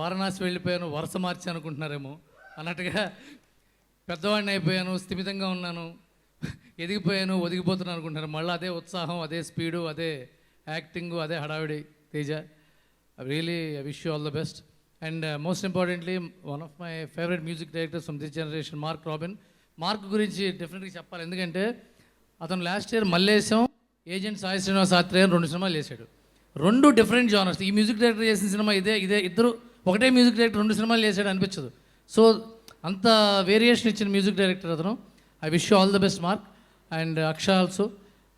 వారణాసి వెళ్ళిపోయాను, వరుస మార్చి అనుకుంటున్నారేమో అన్నట్టుగా పెద్దవాడిని అయిపోయాను, స్థిమితంగా ఉన్నాను, ఎదిగిపోయాను, ఒదిగిపోతున్నాను అనుకుంటున్నారు. మళ్ళీ అదే ఉత్సాహం, అదే స్పీడు, అదే యాక్టింగ్, అదే హడావిడి. Teja, I wish you all the best. And most importantly, one of my favorite music directors from this generation, Mark Robin. Mark గురించి డెఫినెట్గా చెప్పాలి, ఎందుకంటే అతను last year Mallesham, agent Sai Srinivas Athreya 2 సినిమాలు చేశాడు. 2 డిఫరెంట్ జానర్స్. ఈ మ్యూజిక్ డైరెక్టర్ చేసిన సినిమా ఇదే ఇద్దరు ఒకటే మ్యూజిక్ డైరెక్టర్ 2 సినిమాలు చేశాడు అనిపించదు. సో అంత వేరియేషన్ ఇచ్చిన మ్యూజిక్ డైరెక్టర్ అతను. I wish you all the best Mark and Aksha also.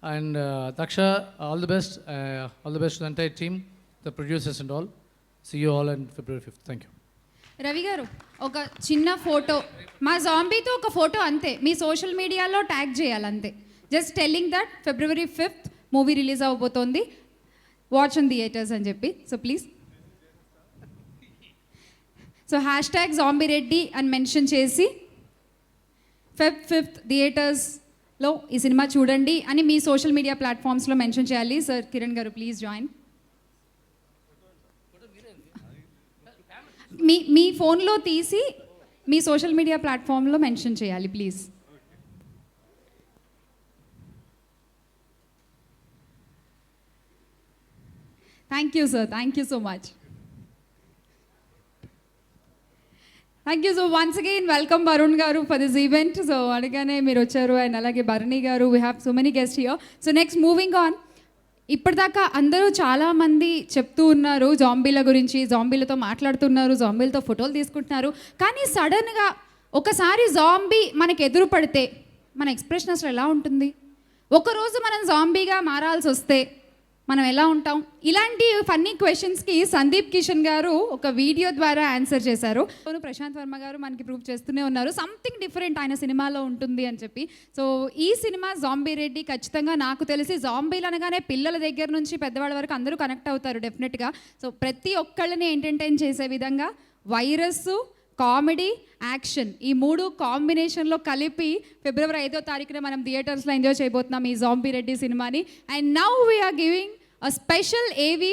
And Daksha, all the best, all the best to the entire team, the producers and all. See you all and February 5th. Thank you. Ravi garu, ఒక చిన్న photo, మా జాంబీతో ఒక photo అంతే, మీ social మీడియాలో tag చేయాలి అంతే. Just telling that February 5th movie release అవబోతోంది, watch in theatres అని చెప్పి. సో ప్లీజ్, సో #ZombieReddy అని మెన్షన్ చేసి Feb 5th థియేటర్స్లో ఈ సినిమా చూడండి అని మీ సోషల్ మీడియా ప్లాట్ఫామ్స్లో మెన్షన్ చేయాలి. Sir Kiran garu please join. మీ ఫోన్లో తీసి మీ సోషల్ మీడియా ప్లాట్ఫామ్లో మెన్షన్ చేయాలి please. Thank you sir, thank you so much. Thank you. So once again welcome Varun garu for this event. So అనగానే మీరు వచ్చారు, అండ్ అలాగే Bharani garu, we have so many guest here. So next moving on, ఇప్పటిదాకా అందరూ చాలామంది చెప్తూ ఉన్నారు జాంబీల గురించి, జాంబీలతో మాట్లాడుతున్నారు, జాంబీలతో ఫోటోలు తీసుకుంటున్నారు. కానీ సడన్గా ఒకసారి జాంబీ మనకు ఎదురు పడితే మన ఎక్స్ప్రెషన్ అసలు ఎలా ఉంటుంది? ఒకరోజు మనం జాంబీగా మారాల్సి వస్తే మనం ఎలా ఉంటాం? ఇలాంటి ఫన్నీ క్వశ్చన్స్కి సందీప్ కిషన్ గారు ఒక వీడియో ద్వారా ఆన్సర్ చేశారు. ప్రశాంత్ వర్మ గారు మనకి ప్రూవ్ చేస్తూనే ఉన్నారు సంథింగ్ డిఫరెంట్ ఆయన సినిమాలో ఉంటుంది అని చెప్పి. సో ఈ సినిమా జాంబీరెడ్డి ఖచ్చితంగా, నాకు తెలిసి జాంబీలు అనగానే పిల్లల దగ్గర నుంచి పెద్దవాళ్ళ వరకు అందరూ కనెక్ట్ అవుతారు డెఫినెట్గా. సో ప్రతి ఒక్కళ్ళని ఎంటర్టైన్ చేసే విధంగా వైరస్, కామెడీ, యాక్షన్ ఈ 3 కాంబినేషన్లో కలిపి February 5వ తారీఖున మనం థియేటర్స్లో ఎంజాయ్ చేయబోతున్నాం ఈ జాంబీరెడ్డి సినిమాని. And now we're giving a special AV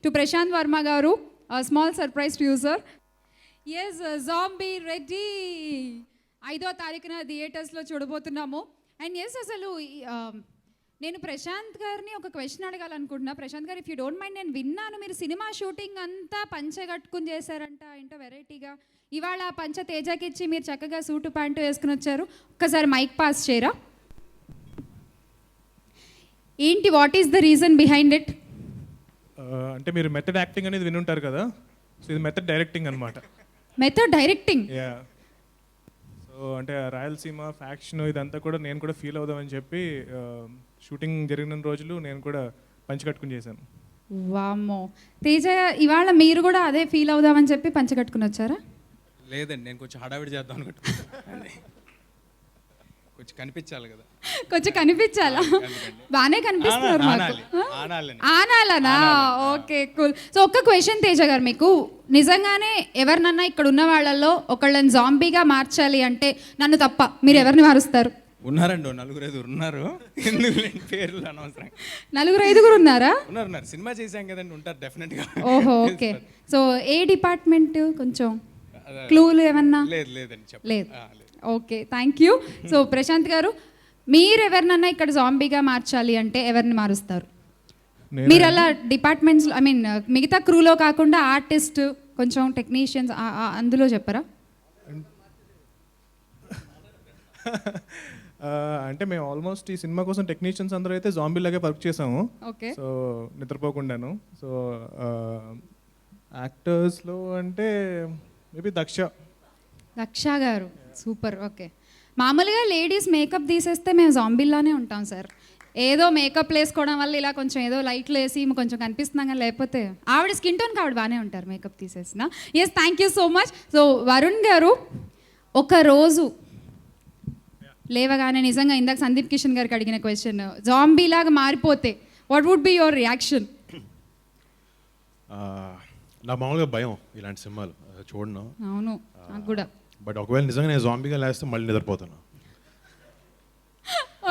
to Prashant Varma garu, a small surprise to you sir. Yes, Zombie Reddy 5వ తారీఖున థియేటర్స్లో చూడబోతున్నాము. అండ్ ఎస్, అసలు నేను ప్రశాంత్ గారిని ఒక క్వశ్చన్ అడగాలనుకుంటున్నా. ప్రశాంత్ గారు, ఇఫ్ యూ డోంట్ మైండ్, నేను విన్నాను మీరు సినిమా షూటింగ్ అంతా పంచె కట్టుకుని చేశారంట, ఏంటో వెరైటీగా. ఇవాళ ఆ పంచె తేజాకి ఇచ్చి మీరు చక్కగా సూటు ప్యాంటు వేసుకుని వచ్చారు. ఒక్కసారి మైక్ పాస్ చేయరా? ఏంటి, what is the reason behind it? అంటే మీరు మెథడ్ యాక్టింగ్ అనేది వినుంటారు కదా, సో ఇది మెథడ్ డైరెక్టింగ్ అనమాట. Method directing? యా. సో అంటే రాయలసీమ ఫ్యాక్షన్ ఇదంతా కూడా నేను కూడా ఫీల్ అవుదామని చెప్పి షూటింగ్ జరిగిన రోజులు నేను కూడా పంచి కట్టుకుని చేశాను. వామ్మో, తేజ ఇవాళ మీరు కూడా అదే ఫీల్ అవుదామని చెప్పి పంచ కట్టుకుని వచ్చారా? లేదండి, నేను కొంచెం హడావిడి చేద్దాం అనుకుంటున్నాను. కొంచెం కనిపించాలి కదా. కొంచెం కనిపించాలా? బాగానే కనిపిస్తున్నారు మాకు. ఆనాలనా? Okay, cool. సో ఒక్క క్వశ్చన్ తేజ గారు, మీకు నిజంగానే ఎవరినన్నా ఇక్కడ ఉన్న వాళ్ళల్లో ఒకళ్ళని జాంబీగా మార్చాలి అంటే, నన్ను తప్ప మీరు ఎవరిని మారుస్తారు? ఉన్నారండి, 4-5 ఉన్నారు. ఎందుకు పేర్లు అనవసరం. 4-5 ఉన్నారా? ఉన్నారు, సినిమా చేశాం కదండి, ఉంటారు డెఫినెట్గా. ఓహో, ఓకే. సో ఏ డిపార్ట్మెంట్? కొంచెం క్లూలు ఏమన్నా? లేదండి, లేదు. Okay, thank you. So Prashant garu, మీరు ఎవరినన్నా ఇక్కడ జాంబీగా మార్చాలి అంటే ఎవరిని మారుస్తారు? మీరు అలా డిపార్ట్మెంట్స్, ఐ మీన్ మిగతా క్రూలో కాకుండా ఆర్టిస్ట్, కొంచెం టెక్నీషియన్స్ అందులో చెప్పరా? అంటే మేము ఆల్మోస్ట్ ఈ సినిమా కోసం టెక్నీషియన్స్ అందరూ అయితే జాంబీలాగే వర్క్ చేసాము. ఓకే. సో నిద్రపోకుండాను. సో యాక్టర్స్లో అంటే మేబీ దక్ష గారు. సూపర్. ఓకే. మామూలుగా లేడీస్ మేకప్ తీసేస్తే మేము జాంబీలానే ఉంటాం సార్. ఏదో మేకప్ వేసుకోవడం వల్ల ఇలా కొంచెం ఏదో లైట్లు వేసి కొంచెం కనిపిస్తున్నాం, కానీ లేకపోతే ఆవిడ స్కిన్ టోన్కి ఆవిడ బాగానే ఉంటారు మేకప్ తీసేసిన. Yes, thank you so much. So Varun garu, ఒక రోజు లేవగానే, నిజంగా ఇందాక సందీప్ కిషన్ గారికి అడిగిన క్వశ్చన్, జాంబీలాగా మారిపోతే what would be your reaction? నాకు మామూలుగా భయం ఇలాంటి సినిమాలు చూడను. అవును, నాకు కూడా. బట్ ఒకవేళ నిజంగా నేను జాంబీగా లేస్తే మళ్ళీ నిద్రపోతాను.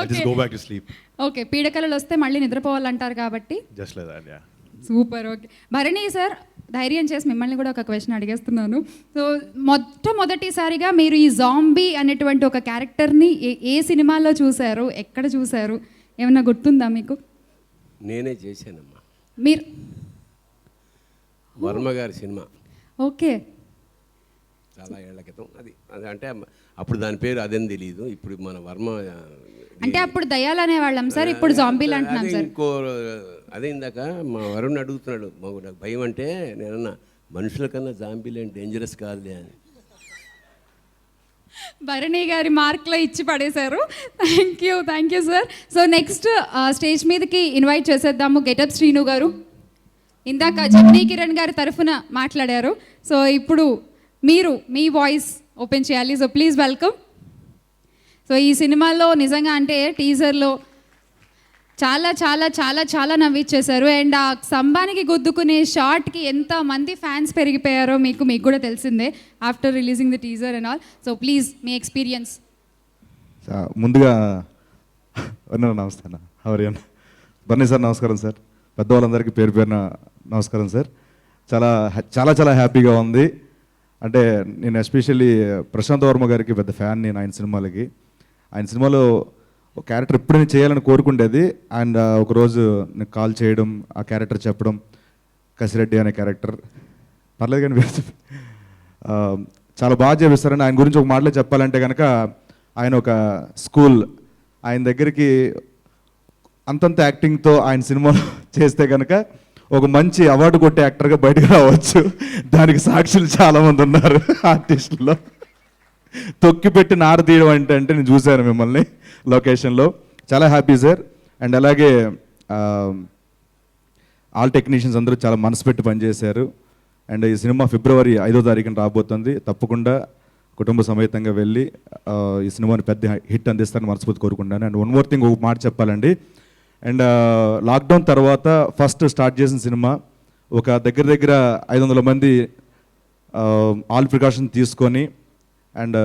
just go back to sleep. Okay, పీడకలలు వస్తే మళ్ళీ నిద్రపోవాలంటారు కాబట్టి just like that. Yeah, super. Okay, Bharani sir, ధైర్యం చేసి మిమ్మల్ని కూడా ఒక క్వశ్చన్ అడిగేస్తున్నాను. సో మొట్టమొదటిసారిగా మీరు ఈ జాంబీ అనేటువంటి ఒక క్యారెక్టర్ని ఏ సినిమాలో చూశారు, ఎక్కడ చూశారు, ఏమన్నా గుర్తుందా మీకు? నేనే చేశానమ్మా, మీరు వర్మ గారి సినిమా. ఓకే, చాలా ఏళ్ల క్రితం. అది అంటే అప్పుడు దాని పేరు అదేం తెలియదు. ఇప్పుడు మన వర్మ అంటే అప్పుడు దయ్యాలు అనేవాళ్ళం సార్, ఇప్పుడు జాంబీలు అంటున్నాం సార్. ఇంకో అదే ఇందాక మా వరుణ్ అడుగుతున్నాడు, మాకు నాకు భయం అంటే, నేనన్నా మనుషుల కన్నా జాంబీలు అంటే డేంజరస్ కాదులే అని. భరణి గారి మార్క్లో ఇచ్చి పడేశారు. Thank you sir. So next stage మీదకి ఇన్వైట్ చేసేద్దాము గెటప్ శ్రీను గారు. ఇందాక జమ్నీ కిరణ్ గారి తరఫున మాట్లాడారు. సో ఇప్పుడు మీరు మీ వాయిస్ ఓపెన్ చేయాలి. So please welcome. సో ఈ సినిమాలో నిజంగా అంటే టీజర్లో చాలా చాలా చాలా చాలా నవ్విచ్చేశారు. అండ్ ఆ సంబానికి గుద్దుకునే షార్ట్కి ఎంతమంది ఫ్యాన్స్ పెరిగిపోయారో మీకు కూడా తెలిసిందే after releasing the teaser and all. So please me experience. ముందుగా నమస్తే హవరియన్ బన్నీ సార్, నమస్కారం సార్. పెద్దవాళ్ళందరికీ పేరు పేరున నమస్కారం సార్. చాలా చాలా చాలా హ్యాపీగా ఉంది. అంటే నేను ఎస్పెషల్లీ ప్రశాంత్ వర్మ గారికి పెద్ద ఫ్యాన్. నేను ఆయన సినిమాలకి, ఆయన సినిమాలో ఒక క్యారెక్టర్ ఎప్పుడు నేను చేయాలని కోరుకుండేది. అండ్ ఒకరోజు నేను కాల్ చేయడం, ఆ క్యారెక్టర్ చెప్పడం, కసిరెడ్డి అనే క్యారెక్టర్ పర్లేదు కానీ చాలా బాగా చేపిస్తారని ఆయన గురించి ఒక మాటలో చెప్పాలంటే కనుక, ఆయన ఒక స్కూల్, ఆయన దగ్గరికి అంతంత యాక్టింగ్తో ఆయన సినిమాలో చేస్తే కనుక ఒక మంచి అవార్డు కొట్టే యాక్టర్గా బయటకు రావచ్చు. దానికి సాక్షులు చాలామంది ఉన్నారు ఆర్టిస్టుల్లో. తొక్కి పెట్టి నార తీయడం అంటే నేను చూశాను మిమ్మల్ని లొకేషన్లో. చాలా హ్యాపీ సార్. అండ్ అలాగే ఆల్ టెక్నీషియన్స్ అందరూ చాలా మనసు పెట్టి పనిచేశారు. అండ్ ఈ సినిమా ఫిబ్రవరి 5వ తారీఖున రాబోతుంది. తప్పకుండా కుటుంబ సమేతంగా వెళ్ళి ఈ సినిమాని పెద్ద హిట్ అందిస్తారని మనస్ఫూర్తి కోరుకుంటాను. అండ్ వన్ మోర్ థింగ్, ఒక మాట చెప్పాలండి. అండ్ లాక్డౌన్ తర్వాత ఫస్ట్ స్టార్ట్ చేసిన సినిమా, ఒక దగ్గర 500 మంది ఆల్ ప్రికాషన్ తీసుకొని, అండ్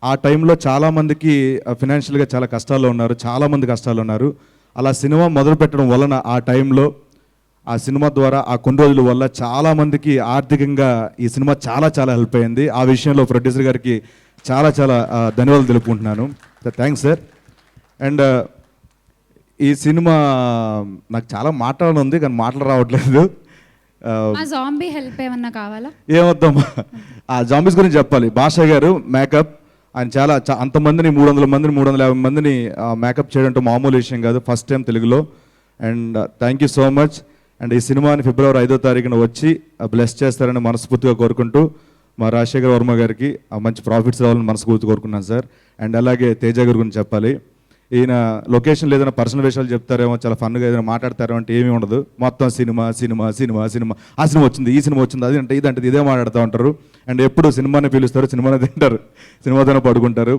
ఆ టైంలో చాలామందికి ఫినాన్షియల్గా చాలా కష్టాల్లో ఉన్నారు, చాలామంది కష్టాలు ఉన్నారు. అలా సినిమా మొదలు పెట్టడం వలన ఆ టైంలో, ఆ సినిమా ద్వారా ఆ కొన్ని రోజుల వల్ల చాలామందికి ఆర్థికంగా ఈ సినిమా చాలా చాలా హెల్ప్ అయింది. ఆ విషయంలో ప్రొడ్యూసర్ గారికి చాలా చాలా ధన్యవాదాలు తెలుపుకుంటున్నాను. Thanks sir. అండ్ ఈ సినిమా నాకు చాలా మాట్లాడడం ఉంది కానీ మాటలు రావట్లేదు. జాంబీ హెల్ప్ ఏమన్నా కావాలా? ఏమొద్దామా, ఆ జాంబీస్ గురించి చెప్పాలి. భాషా గారు మేకప్, ఆయన చాలా అంతమందిని 300 మందిని 350 మందిని మేకప్ చేయడం మామూలు విషయం కాదు, ఫస్ట్ టైం తెలుగులో. And thank you so much. And ఈ సినిమాని ఫిబ్రవరి 5వ తారీఖున వచ్చి బ్లెస్ చేస్తారని మనస్ఫూర్తిగా కోరుకుంటూ, మా రాజశేఖర్ వర్మ గారికి మంచి ప్రాఫిట్స్ రావాలని మనస్ఫూర్తిగా కోరుకున్నాను సార్. అండ్ అలాగే తేజ గారి గురించి చెప్పాలి. ఈయన లొకేషన్లో ఏదైనా పర్సనల్ విషయాలు చెప్తారేమో, చాలా ఫన్గా ఏదైనా మాట్లాడతారేమో అంటే ఏమీ ఉండదు. మొత్తం సినిమా సినిమా సినిమా సినిమా, ఆ సినిమా వచ్చింది, ఈ సినిమా వచ్చింది, అది అంటే ఇదంటే ఇదే మాట్లాడుతూ ఉంటారు. అండ్ ఎప్పుడు సినిమానే పిలుస్తారు, సినిమానే తింటారు, సినిమాతోనే పడుకుంటారు.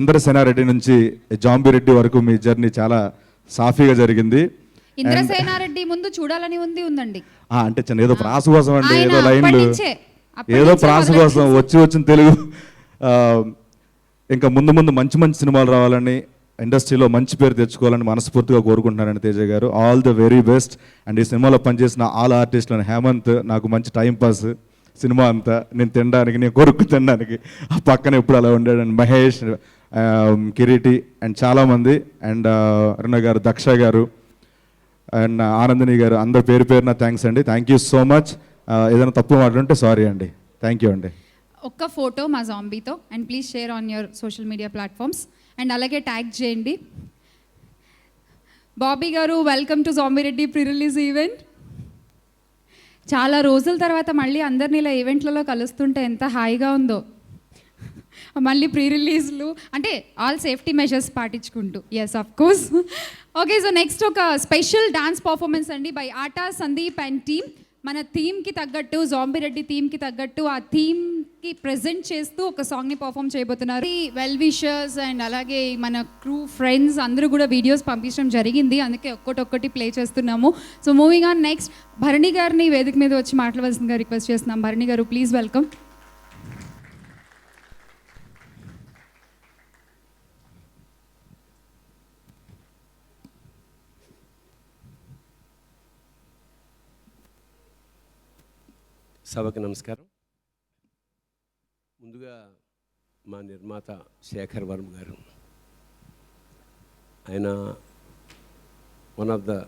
ఇంద్రసేనారెడ్డి నుంచి జాంబీ రెడ్డి వరకు మీ జర్నీ చాలా సాఫీగా జరిగింది. ఇంద్రసేనారెడ్డి ముందు చూడాలని ఉందండి. అంటే చిన్న ఏదో ప్రాస కోసం అండి, ఏదో లైన్లు, ఏదో ప్రాస కోసం వచ్చిన తెలుగు. ఇంకా ముందు ముందు మంచి మంచి సినిమాలు రావాలని, ఇండస్ట్రీలో మంచి పేరు తెచ్చుకోవాలని మనస్ఫూర్తిగా కోరుకుంటున్నానండి తేజ గారు. All the very best. And ఈ సినిమాలో పనిచేసిన ఆల్ ఆర్టిస్టులను, హేమంత్ నాకు మంచి టైంపాస్ సినిమా అంతా, నేను తినడానికి, నేను కొరుక్కు తినడానికి ఆ పక్కన ఎప్పుడు అలా ఉండాడు. అండ్ మహేష్, కిరీటి అండ్ చాలామంది, అండ్ అరుణ గారు, దక్ష గారు అండ్ ఆనందిని గారు, అందరు పేరు పేరున థ్యాంక్స్ అండి. Thank you so much. ఏదైనా తప్పు మాట్లాడుంటే సారీ అండి. థ్యాంక్ యూ అండి. ఒక్క ఫోటో మా జాంబీతో and please share on your social media platforms and అలాగే ట్యాగ్ చేయండి. Bobby garu, welcome to Zombie Reddy pre release event. చాలా రోజుల తర్వాత మళ్ళీ అందరినీ ఇలా ఈవెంట్లలో కలుస్తుంటే ఎంత హాయిగా ఉందో. మళ్ళీ ప్రీ రిలీజ్లు అంటే ఆల్ సేఫ్టీ మెజర్స్ పాటించుకుంటూ. Yes of course. Okay, so next ఒక స్పెషల్ డాన్స్ పర్ఫార్మెన్స్ అండి by Aata Sandeep and team. మన థీమ్కి తగ్గట్టు, జాంబీ రెడ్డి థీమ్కి తగ్గట్టు ఆ థీమ్కి ప్రజెంట్ చేస్తూ ఒక సాంగ్ని పర్ఫామ్ చేయబోతున్నారు. వెల్ విషర్స్ అండ్ అలాగే మన క్రూ ఫ్రెండ్స్ అందరూ కూడా వీడియోస్ పంపించడం జరిగింది, అందుకే ఒక్కొక్కటి ప్లే చేస్తున్నాము. So moving on, next Bharani గారిని వేదిక మీద వచ్చి మాట్లాడవలసిందిగా రిక్వెస్ట్ చేస్తున్నాం. Bharani garu, please welcome. సభకు నమస్కారం. ముందుగా మా నిర్మాత శేఖర్ వర్మ గారు, ఆయన వన్ ఆఫ్ ద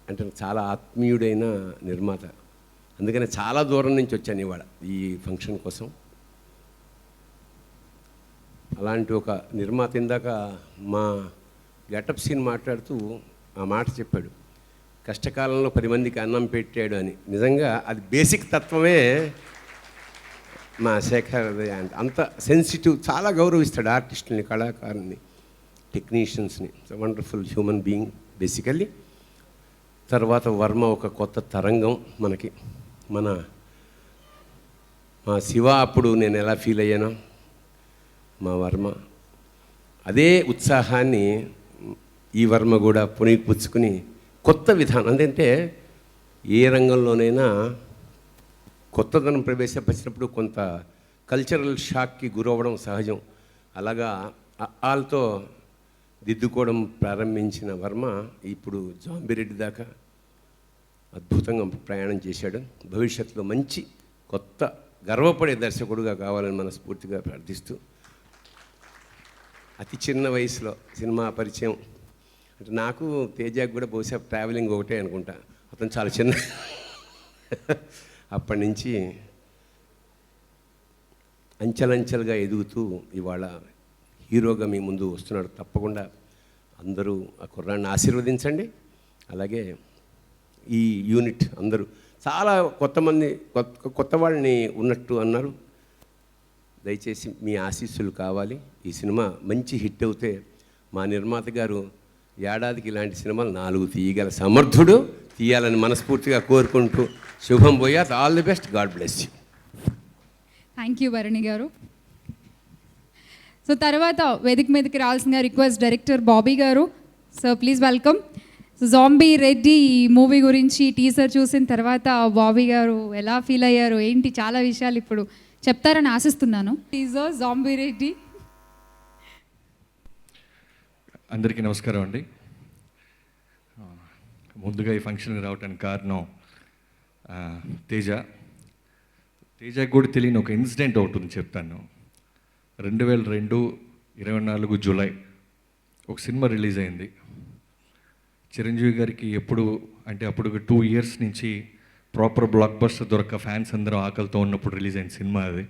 అంటే చాలా ఆత్మీయుడైన నిర్మాత. అందుకని చాలా దూరం నుంచి వచ్చాను ఇవాళ ఈ ఫంక్షన్ కోసం. అలాంటి ఒక నిర్మాత ఇందాక మా గెటప్ సీన్ మాట్లాడుతూ ఆ మాట చెప్పాడు, కష్టకాలంలో 10 మందికి అన్నం పెట్టాడు అని. నిజంగా అది బేసిక్ తత్వమే మా శేఖర్ అంత సెన్సిటివ్, చాలా గౌరవిస్తాడు ఆర్టిస్టుల్ని, కళాకారుని, టెక్నీషియన్స్ని. Wonderful human being basically. తర్వాత వర్మ ఒక కొత్త తరంగం మనకి. మా శివ అప్పుడు నేను ఎలా ఫీల్ అయ్యానో, మా వర్మ అదే ఉత్సాహాన్ని ఈ వర్మ కూడా పుణికిపుచ్చుకుని కొత్త విధానం, అంటే ఏ రంగంలోనైనా కొత్తదనం ప్రవేశపెట్టినప్పుడు కొంత కల్చరల్ షాక్కి గురవ్వడం సహజం. అలాగా వాళ్ళతో దిద్దుకోవడం ప్రారంభించిన వర్మ ఇప్పుడు జాంబిరెడ్డి దాకా అద్భుతంగా ప్రయాణం చేశాడు. భవిష్యత్తులో మంచి కొత్త గర్వపడే దర్శకుడుగా కావాలని మనస్ఫూర్తిగా ప్రార్థిస్తూ, అతి చిన్న వయసులో సినిమా పరిచయం అంటే నాకు తేజాకి కూడా బహుశా ట్రావెలింగ్ ఒకటే అనుకుంటా. అతను చాలా చిన్న అప్పటి నుంచి అంచెలంచెలుగా ఎదుగుతూ ఇవాళ హీరోగా మీ ముందు వస్తున్నాడు. తప్పకుండా అందరూ ఆ కుర్రాన్ని ఆశీర్వదించండి. అలాగే ఈ యూనిట్ అందరూ చాలా కొత్త వాళ్ళని ఉన్నట్టు అన్నారు. దయచేసి మీ ఆశీస్సులు కావాలి. ఈ సినిమా మంచి హిట్ అవుతే మా నిర్మాత గారు ఏడాదికి ఇలాంటి సినిమాలు 4 తీయగల సమర్థుడు, తీయాలని మనస్ఫూర్తిగా కోరుకుంటూ శుభం పోయాత్. All the best. God bless you. Thank you Bharani garu. So తర్వాత వేదిక మీదకి రావాల్సిన రిక్వెస్ట్ డైరెక్టర్ బాబీ గారు. So please welcome. So Zombie Reddy ఈ మూవీ గురించి టీజర్ చూసిన తర్వాత బాబీ గారు ఎలా ఫీల్ అయ్యారు ఏంటి, చాలా విషయాలు ఇప్పుడు చెప్తారని ఆశిస్తున్నాను. Teaser zombie Reddy. అందరికీ నమస్కారం అండి. ముందుగా ఈ ఫంక్షన్కి రావడానికి కారణం తేజకి కూడా తెలియని ఒక ఇన్సిడెంట్ ఒకటి ఉంది, చెప్తాను. 2002 24 జూలై ఒక సినిమా రిలీజ్ అయింది. చిరంజీవి గారికి ఎప్పుడు అంటే అప్పుడు 2 ఇయర్స్ నుంచి ప్రాపర్ బ్లాక్ బస్టర్ దొరక్క ఫ్యాన్స్ అందరూ ఆకలితో ఉన్నప్పుడు రిలీజ్ అయిన సినిమా అది.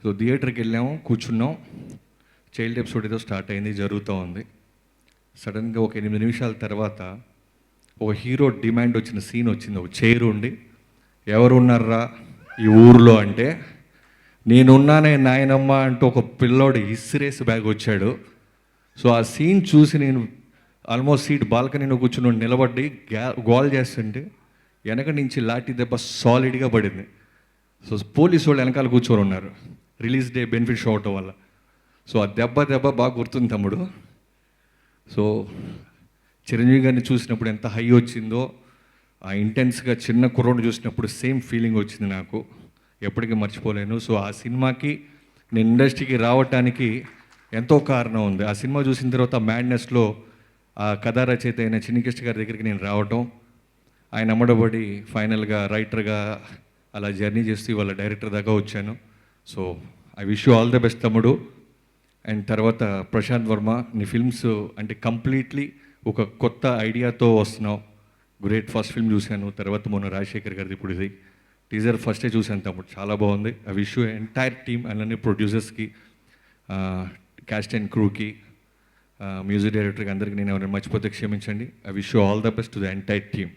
సో థియేటర్కి వెళ్ళాము, కూర్చున్నాం. చైల్డ్ ఎపిసోడ్ ఏదో స్టార్ట్ అయింది, జరుగుతూ ఉంది. సడన్గా ఒక 8 నిమిషాల తర్వాత ఒక హీరో డిమాండ్ వచ్చిన సీన్ వచ్చింది. ఒక చైర్ ఉండి, ఎవరు ఉన్నారా ఈ ఊరిలో అంటే, నేనున్నానే నాయనమ్మ అంటూ ఒక పిల్లోడు ఇసిరేసి బ్యాగ్ వచ్చాడు. సో ఆ సీన్ చూసి నేను ఆల్మోస్ట్ సీట్ బాల్కనీలో కూర్చుని నిలబడి గోల్ చేస్తుంటే వెనక నుంచి లాఠీ దెబ్బ సాలిడ్గా పడింది. సో పోలీసు వాళ్ళు వెనకాల కూర్చొని ఉన్నారు, రిలీజ్ డే బెనిఫిట్ షో అవటం వల్ల. సో ఆ దెబ్బ బాగా గుర్తుంది తమ్ముడు. సో చిరంజీవి గారిని చూసినప్పుడు ఎంత హై వచ్చిందో, ఆ ఇంటెన్స్గా చిన్న కుర్రోడ్ని చూసినప్పుడు సేమ్ ఫీలింగ్ వచ్చింది నాకు, ఎప్పటికీ మర్చిపోలేను. సో ఆ సినిమాకి నేను ఇండస్ట్రీకి రావటానికి ఎంతో కారణం ఉంది. ఆ సినిమా చూసిన తర్వాత మ్యాడ్నెస్లో ఆ కథా రచయిత అయిన చిన్నికృష్ణ గారి దగ్గరికి నేను రావటం, ఆయన అమ్మడబడి ఫైనల్గా రైటర్గా అలా జర్నీ చేస్తూ ఇవాళ డైరెక్టర్ దాకా వచ్చాను. So I wish you all the best తమ్ముడు. అండ్ తర్వాత ప్రశాంత్ వర్మ, నీ ఫిల్మ్స్ అంటే కంప్లీట్లీ ఒక కొత్త ఐడియాతో వస్తున్నావు. గ్రేట్. ఫస్ట్ ఫిల్మ్ చూశాను, తర్వాత మొన్న రాజశేఖర్ గారిది ఇప్పుడు ఇది టీజర్ ఫస్టే చూశాను తమ్ముడు, చాలా బాగుంది. I wish you entire team, అలానే ప్రొడ్యూసర్స్కి, క్యాస్ట్ అండ్ క్రూకి, మ్యూజిక్ డైరెక్టర్కి అందరికీ నేను ఎవరైనా మర్చిపోతే క్షమించండి. I wish you all the best to the entire team.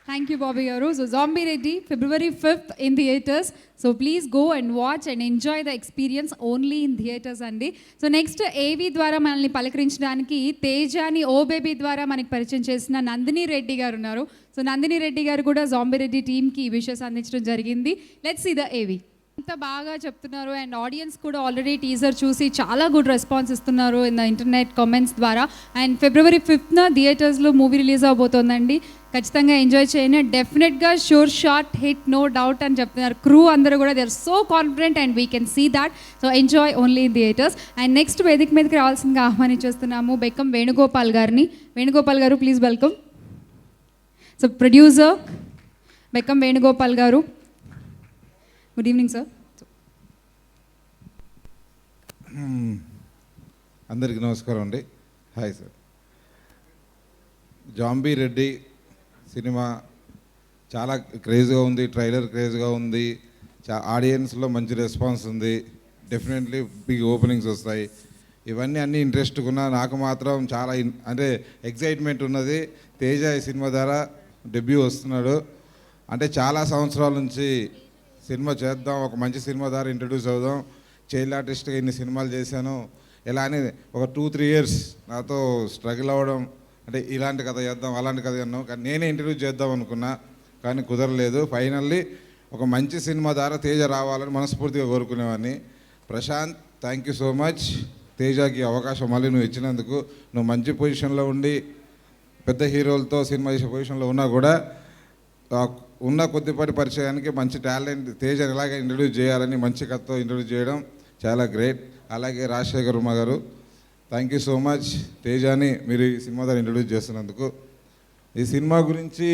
Thank you, Bobby Garu. So, Zombie Reddy, February 5th in theatres. So, please go and watch and enjoy the experience only in theatres andi. So, next AV ద్వారా మనల్ని పలకరించడానికి తేజాని ఓ baby ద్వారా మనకి పరిచయం చేసిన నందిని రెడ్డి గారు ఉన్నారు. So, Nandini Reddy గారు కూడా జాంబీ రెడ్డి టీమ్కి ఈ విషెస్ అందించడం జరిగింది. Let's see the AV. అంత బాగా చెప్తున్నారు అండ్ ఆడియన్స్ కూడా ఆల్రెడీ టీజర్ చూసి చాలా గుడ్ రెస్పాన్స్ ఇస్తున్నారు ఇన్ ద ఇంటర్నెట్ కామెంట్స్ ద్వారా. అండ్ February 5th థియేటర్స్లో మూవీ రిలీజ్ అవబోతోందండి. ఖచ్చితంగా ఎంజాయ్ చేయండి. డెఫినెట్గా sure shot hit no doubt అని చెప్తున్నారు. క్రూ అందరూ కూడా they are so confident and we can see that. So enjoy only in theatres. And next వేదిక మీదకి రావాల్సిందిగా ఆహ్వానించేస్తున్నాము బెక్కం వేణుగోపాల్ గారిని. Venugopal garu please welcome. So producer Bekkam Venugopal garu, good evening sir. అందరికీ నమస్కారం అండి. Hi sir. Zombie Reddy cinema చాలా క్రేజ్గా ఉంది, ట్రైలర్ క్రేజ్గా ఉంది, ఆడియన్స్లో మంచి రెస్పాన్స్ ఉంది. డెఫినెట్లీ బిగ్ ఓపెనింగ్స్ వస్తాయి. ఇవన్నీ అన్నీ ఇంట్రెస్ట్గా ఉన్నా నాకు మాత్రం చాలా అంటే ఎగ్జైట్మెంట్ ఉన్నది. తేజ ఈ సినిమా ద్వారా డెబ్యూ వస్తున్నాడు. అంటే చాలా సంవత్సరాల నుంచి సినిమా చేద్దాం, ఒక మంచి సినిమా ద్వారా ఇంట్రడ్యూస్ అవుదాం, చైల్డ్ ఆర్టిస్ట్గా ఇన్ని సినిమాలు చేశాను, ఇలా అని ఒక 2-3 ఇయర్స్ నాతో స్ట్రగుల్ అవ్వడం, అంటే ఇలాంటి కథ చేద్దాం అలాంటి కథ అన్నాం, కానీ నేనే ఇంట్రడ్యూస్ చేద్దాం అనుకున్నా, కానీ కుదరలేదు. ఫైనల్లీ ఒక మంచి సినిమా ద్వారా తేజ రావాలని మనస్ఫూర్తిగా కోరుకునేవాడిని. Prashanth, thank you so much. తేజకి అవకాశం మళ్ళీ నువ్వు ఇచ్చినందుకు. నువ్వు మంచి పొజిషన్లో ఉండి పెద్ద హీరోలతో సినిమా చేసే పొజిషన్లో ఉన్నా కూడా ఉన్న కొద్దిపాటి పరిచయానికి మంచి టాలెంట్ తేజని ఎలాగ ఇంట్రడ్యూస్ చేయాలని మంచి కథతో ఇంట్రడ్యూస్ చేయడం చాలా గ్రేట్. అలాగే రాజశేఖర్ వర్మ గారు, థ్యాంక్ యూ సో మచ్. తేజాని మీరు ఈ సినిమా ద్వారా ఇంట్రడ్యూస్ చేస్తున్నందుకు. ఈ సినిమా గురించి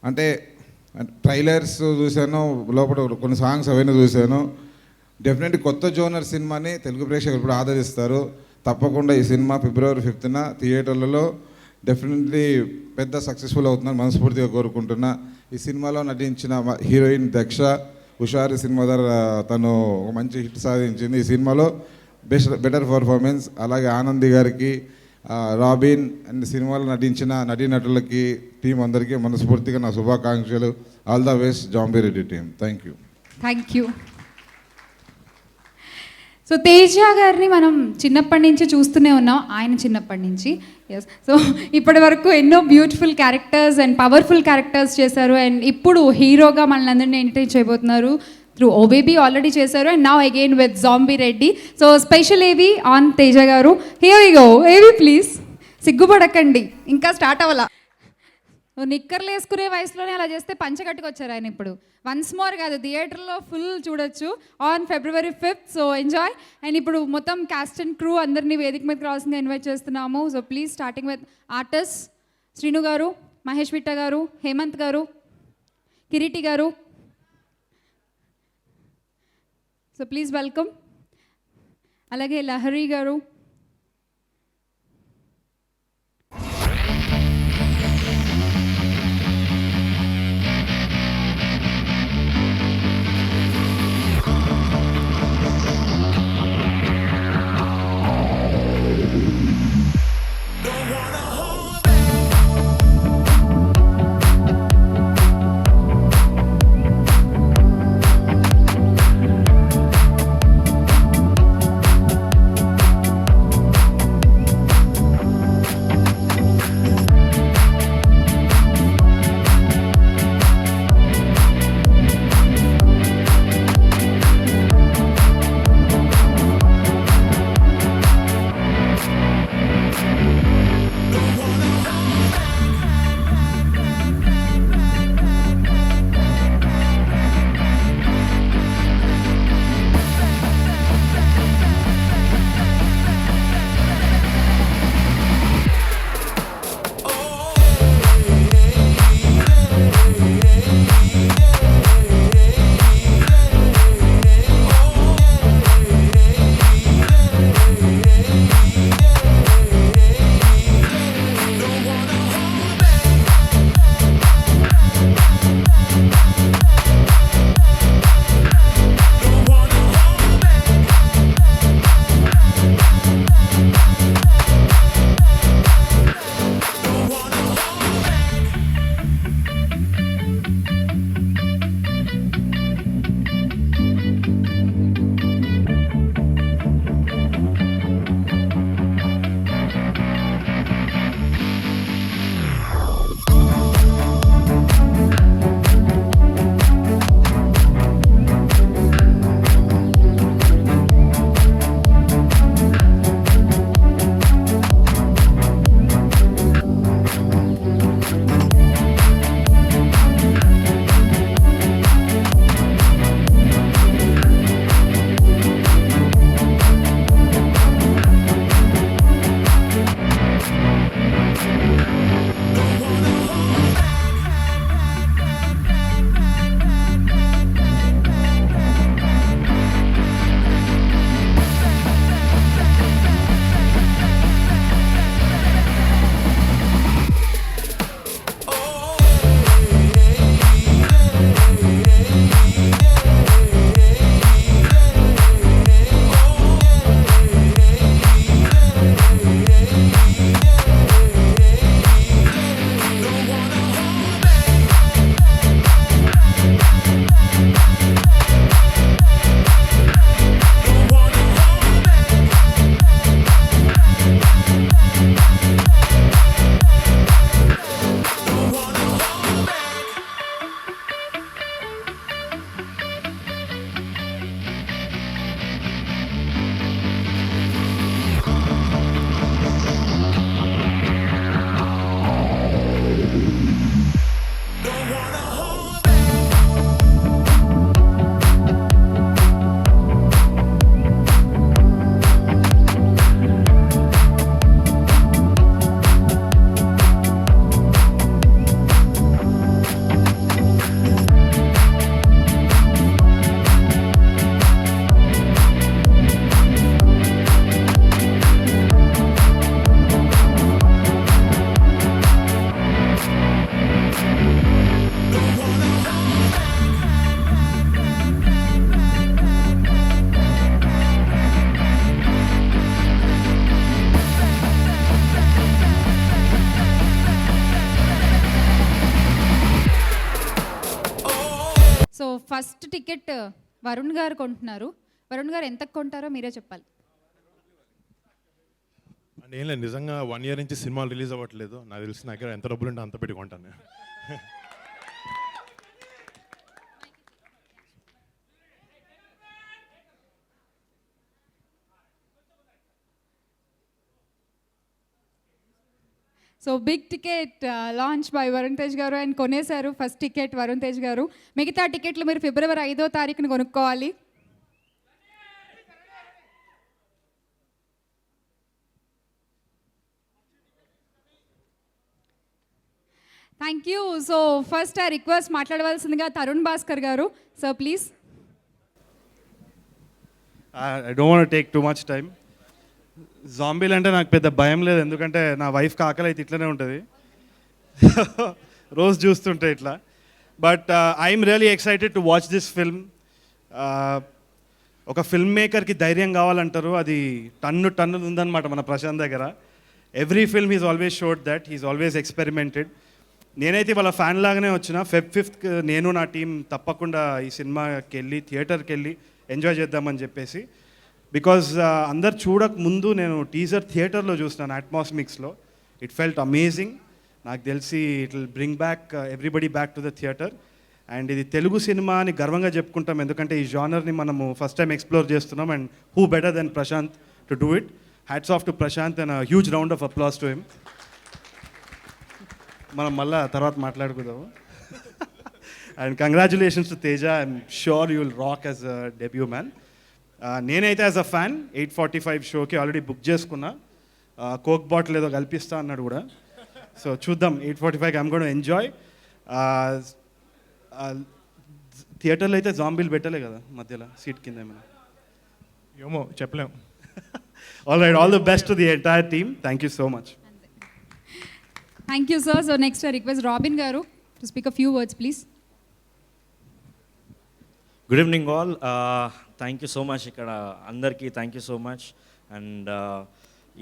అంటే ట్రైలర్స్ చూశాను, లోపల కొన్ని సాంగ్స్ అవన్నీ చూశాను. డెఫినెట్లీ కొత్త జోనర్ సినిమాని తెలుగు ప్రేక్షకులు ఇప్పుడు ఆదరిస్తారు. తప్పకుండా ఈ సినిమా February 5th థియేటర్లలో డెఫినెట్లీ పెద్ద సక్సెస్ఫుల్ అవుతుందని మనస్ఫూర్తిగా కోరుకుంటున్నా. ఈ సినిమాలో నటించిన హీరోయిన్ దక్ష హుషారు సినిమా ద్వారా తను ఒక మంచి హిట్ సాధించింది. ఈ సినిమాలో బెటర్ పర్ఫార్మెన్స్. అలాగే ఆనంది గారికి, రాబిన్ అండ్ సినిమాలో నటించిన నటీనటులకి, టీం అందరికీ మనస్ఫూర్తిగా నా శుభాకాంక్షలు. All the best zombie Reddy team. Thank you. Thank you. So Teja గారిని మనం చిన్నప్పటి నుంచి చూస్తూనే ఉన్నాం, ఆయన చిన్నప్పటి నుంచి. ఎస్, సో ఇప్పటి వరకు ఎన్నో beautiful characters and powerful characters చేశారు. అండ్ ఇప్పుడు హీరోగా మనల్ని అందరినీ ఎంటర్టైన్ చేయబోతున్నారు. త్రూ ఓబేబీ ఆల్రెడీ చేశారు, and now again with zombie Reddy. So special AV on Teja garu. Here we go. AV please, సిగ్గుపడకండి, ఇంకా స్టార్ట్ అవ్వాలా. నిక్కర్లు వేసుకునే వయసులోనే అలా చేస్తే పంచగట్టుకొచ్చారు ఆయన. ఇప్పుడు వన్స్ మోర్ కాదు, థియేటర్లో ఫుల్ చూడొచ్చు on February 5th. So enjoy. And ఇప్పుడు మొత్తం క్యాస్ట్ అండ్ క్రూ అందరినీ వేదిక మీదకి రావాల్సిందిగా ఇన్వైట్ చేస్తున్నాము. So please starting with artist Srinu గారు, మహేష్ విట్ట గారు, హేమంత్ గారు, కిరీటి గారు. So please welcome. అలాగే లహరి గారు, సో ఫస్ట్ టికెట్ వరుణ్ గారు కొంటున్నారు. వరుణ్ గారు ఎంతకు కొంటారో మీరే చెప్పాలి. అంటే ఏం లేదు, నిజంగా 1 year నుంచి సినిమాలు రిలీజ్ అవ్వట్లేదు. నాకు తెలిసి నా దగ్గర ఎంత డబ్బులు ఉంటే అంత పెట్టి కొంటాను నేను. So big ticket launch by Varun Tej garu and కొనేశారు ఫస్ట్ టికెట్ వరుణ్ తేజ్ గారు. మిగతా టికెట్లు మీరు ఫిబ్రవరి 5వ తారీఖున కొనుక్కోవాలి. Thank you. సో ఫస్ట్ ఆ రిక్వెస్ట్ మాట్లాడవలసిందిగా Tharun Bhaskar garu. So please. I don't want take too much time. జాంబీలు అంటే నాకు పెద్ద భయం లేదు, ఎందుకంటే నా వైఫ్కి ఆకలి అయితే ఇట్లనే ఉంటుంది రోజు చూస్తుంటే ఇట్లా. But I'm really excited to watch this film. ఒక ఫిల్మ్ మేకర్కి ధైర్యం కావాలంటారు, అది టన్ను ఉందన్నమాట మన ప్రశాంత్ దగ్గర. Every film he's always showed that, he's always experimented. నేనైతే వాళ్ళ ఫ్యాన్ లాగానే వచ్చిన. Feb 5th నేను నా టీం తప్పకుండా ఈ సినిమాకి వెళ్ళి థియేటర్కి వెళ్ళి ఎంజాయ్ చేద్దామని చెప్పేసి. బికాజ్ అందరు చూడక ముందు నేను టీజర్ థియేటర్లో చూసినాను అట్మాస్మిక్స్లో. It felt amazing. నాకు తెలిసి it will bring back everybody back to the theatre. And ఇది తెలుగు సినిమా అని గర్వంగా చెప్పుకుంటాం, ఎందుకంటే ఈ జానర్ని మనము ఫస్ట్ టైం ఎక్స్ప్లోర్ చేస్తున్నాం. And who better than Prashant to do it. Hats off to Prashant and huge round of applause to him. మనం మళ్ళీ తర్వాత మాట్లాడుకుందాము. And congratulations to Teja. I'm sure you will rock as a debut man. నేనైతే as a fan 8:45 షోకి already book చేసుకున్నా. Coke bottle ఏదో కల్పిస్తా అన్నాడు కూడా. సో చూద్దాం, 8:45 ఐఎమ్ గోనా ఎంజాయ్. థియేటర్లో అయితే జాంబీలు పెట్టలే కదా మధ్యలో సీట్ కింద ఏమైనా. ఏమో చెప్పలేం. All right, all the best to the entire team. Thank you so much. Thank you sir. So next request Robin garu to speak a few words please. Good evening all. Thank you so much. ఇక్కడ అందరికీ thank you so much. And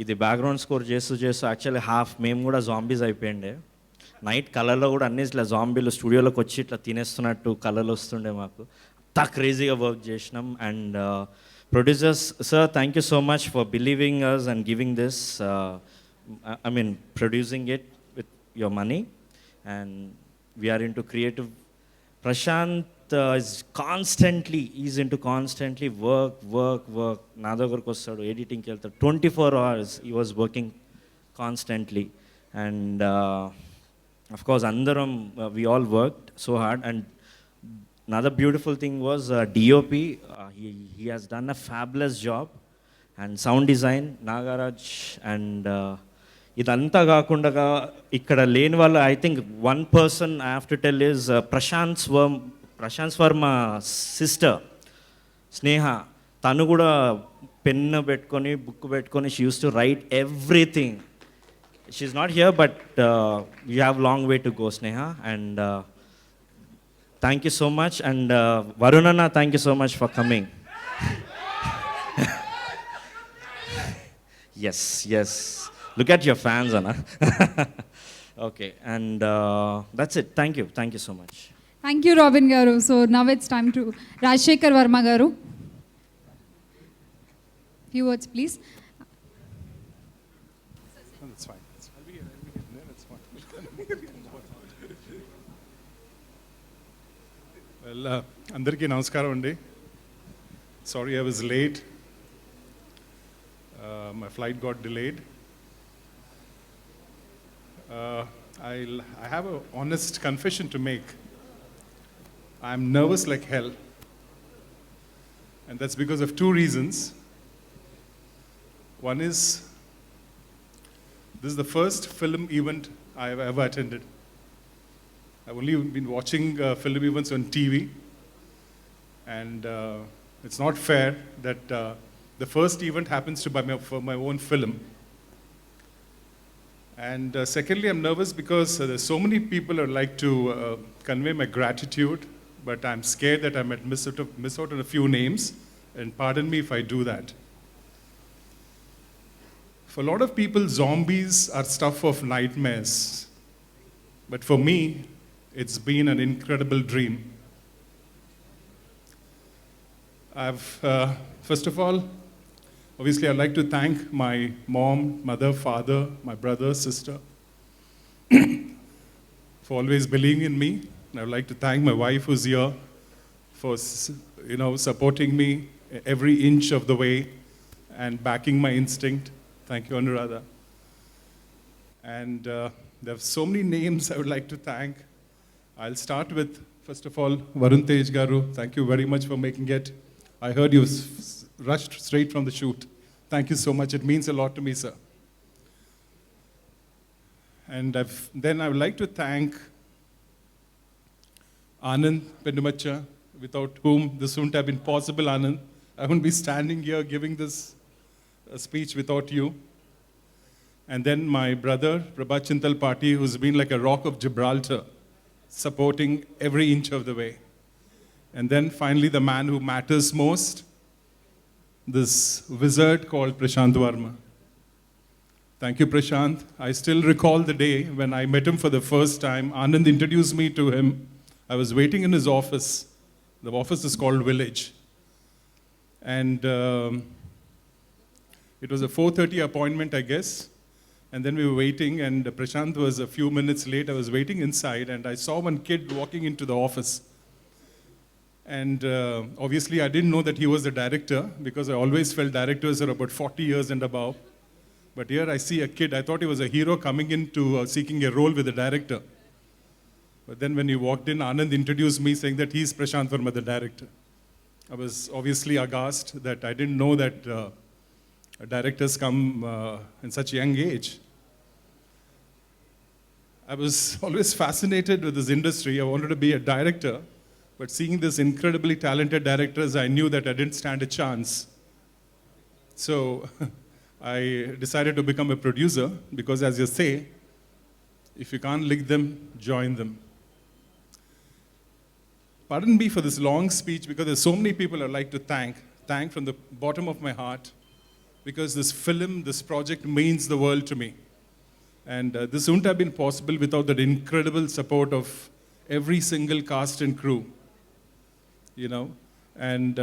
ఇది background score చేస్తూ actually half మేము కూడా zombies అయిపోయిండే. Night కలర్లో కూడా అన్ని ఇట్లా జాంబీలు స్టూడియోలోకి వచ్చి ఇట్లా తినేస్తున్నట్టు కలర్లు వస్తుండే మాకు. అంతా క్రేజీగా వర్క్ చేసినాం. And producers sir, thank you so much for believing us and giving this, I mean producing it with your money. And we are into creative. Prashant is into constantly work. నా దగ్గరకు వస్తాడు, ఎడిటింగ్కి వెళ్తాడు. 24 hours he was working constantly. And of course andaram we all worked so hard. And another beautiful thing was DOP. He has done a fabulous job. And sound design Nagaraj. And ఇదంతా కాకుండా ఇక్కడ లేని వాళ్ళు, I think one person I have to tell is Prashanth Varma sister Sneha. తను కూడా pen పెట్టుకొని book పెట్టుకొని she use to write everything. She is not here but you have long way to go Sneha. And thank you so much. And Varun అన్న, thank you so much for coming. Yes look at your fans, Anna. Okay, and that's it. Thank you so much. Thank you Robin garu. So now it's time to Rajshekhar Verma garu. Few words please. That's fine. I'll be here. No, that's fine. Well, అందరికీ నమస్కారం అండి. Sorry I was late. My flight got delayed. I have an honest confession to make. I'm nervous like hell. And that's because of two reasons. One is, this is the first film event I have ever attended. I've only been watching film events on TV. And it's not fair that the first event happens to be for my own film. And secondly, I'm nervous because there's so many people who like to convey my gratitude, but I'm scared that I might miss out on a few names, and pardon me if I do that. For a lot of people, zombies are stuff of nightmares. But for me, it's been an incredible dream. First of all, obviously, I'd like to thank my mom, mother, father, my brother, sister, for always believing in me. And I would like to thank my wife who's here for, supporting me every inch of the way and backing my instinct. Thank you, Anuradha. And there are so many names I would like to thank. I'll start with, first of all, Varun Tej Garu. Thank you very much for making it. I heard you rushed straight from the shoot. Thank you so much. It means a lot to me, sir. And then I would like to thank Anand Pendumacha, without whom this wouldn't have been possible, Anand. I wouldn't be standing here giving this speech without you. And then my brother, Prabha Chintal Pati, who's been like a rock of Gibraltar, supporting every inch of the way. And then finally, the man who matters most, this wizard called Prashant Varma. Thank you, Prashant. I still recall the day when I met him for the first time. Anand introduced me to him. I was waiting in his office. The office is called Village. And it was a 4:30 appointment, I guess. And then we were waiting, and Prashant was a few minutes late. I was waiting inside, and I saw one kid walking into the office. And obviously, I didn't know that he was the director, because I always felt directors are about 40 years and above. But here I see a kid. I thought he was a hero coming into seeking a role with the director. But then when he walked in, Anand introduced me, saying that he's Prashant Varma, the director. I was obviously aghast that I didn't know that directors come in such a young age. I was always fascinated with this industry. I wanted to be a director, but seeing these incredibly talented directors, I knew that I didn't stand a chance. So I decided to become a producer, because as you say, if you can't lick them, join them. Pardon me for this long speech, because there's so many people I'd like to thank from the bottom of my heart, because this film, this project means the world to me. And this wouldn't have been possible without that incredible support of every single cast and crew, And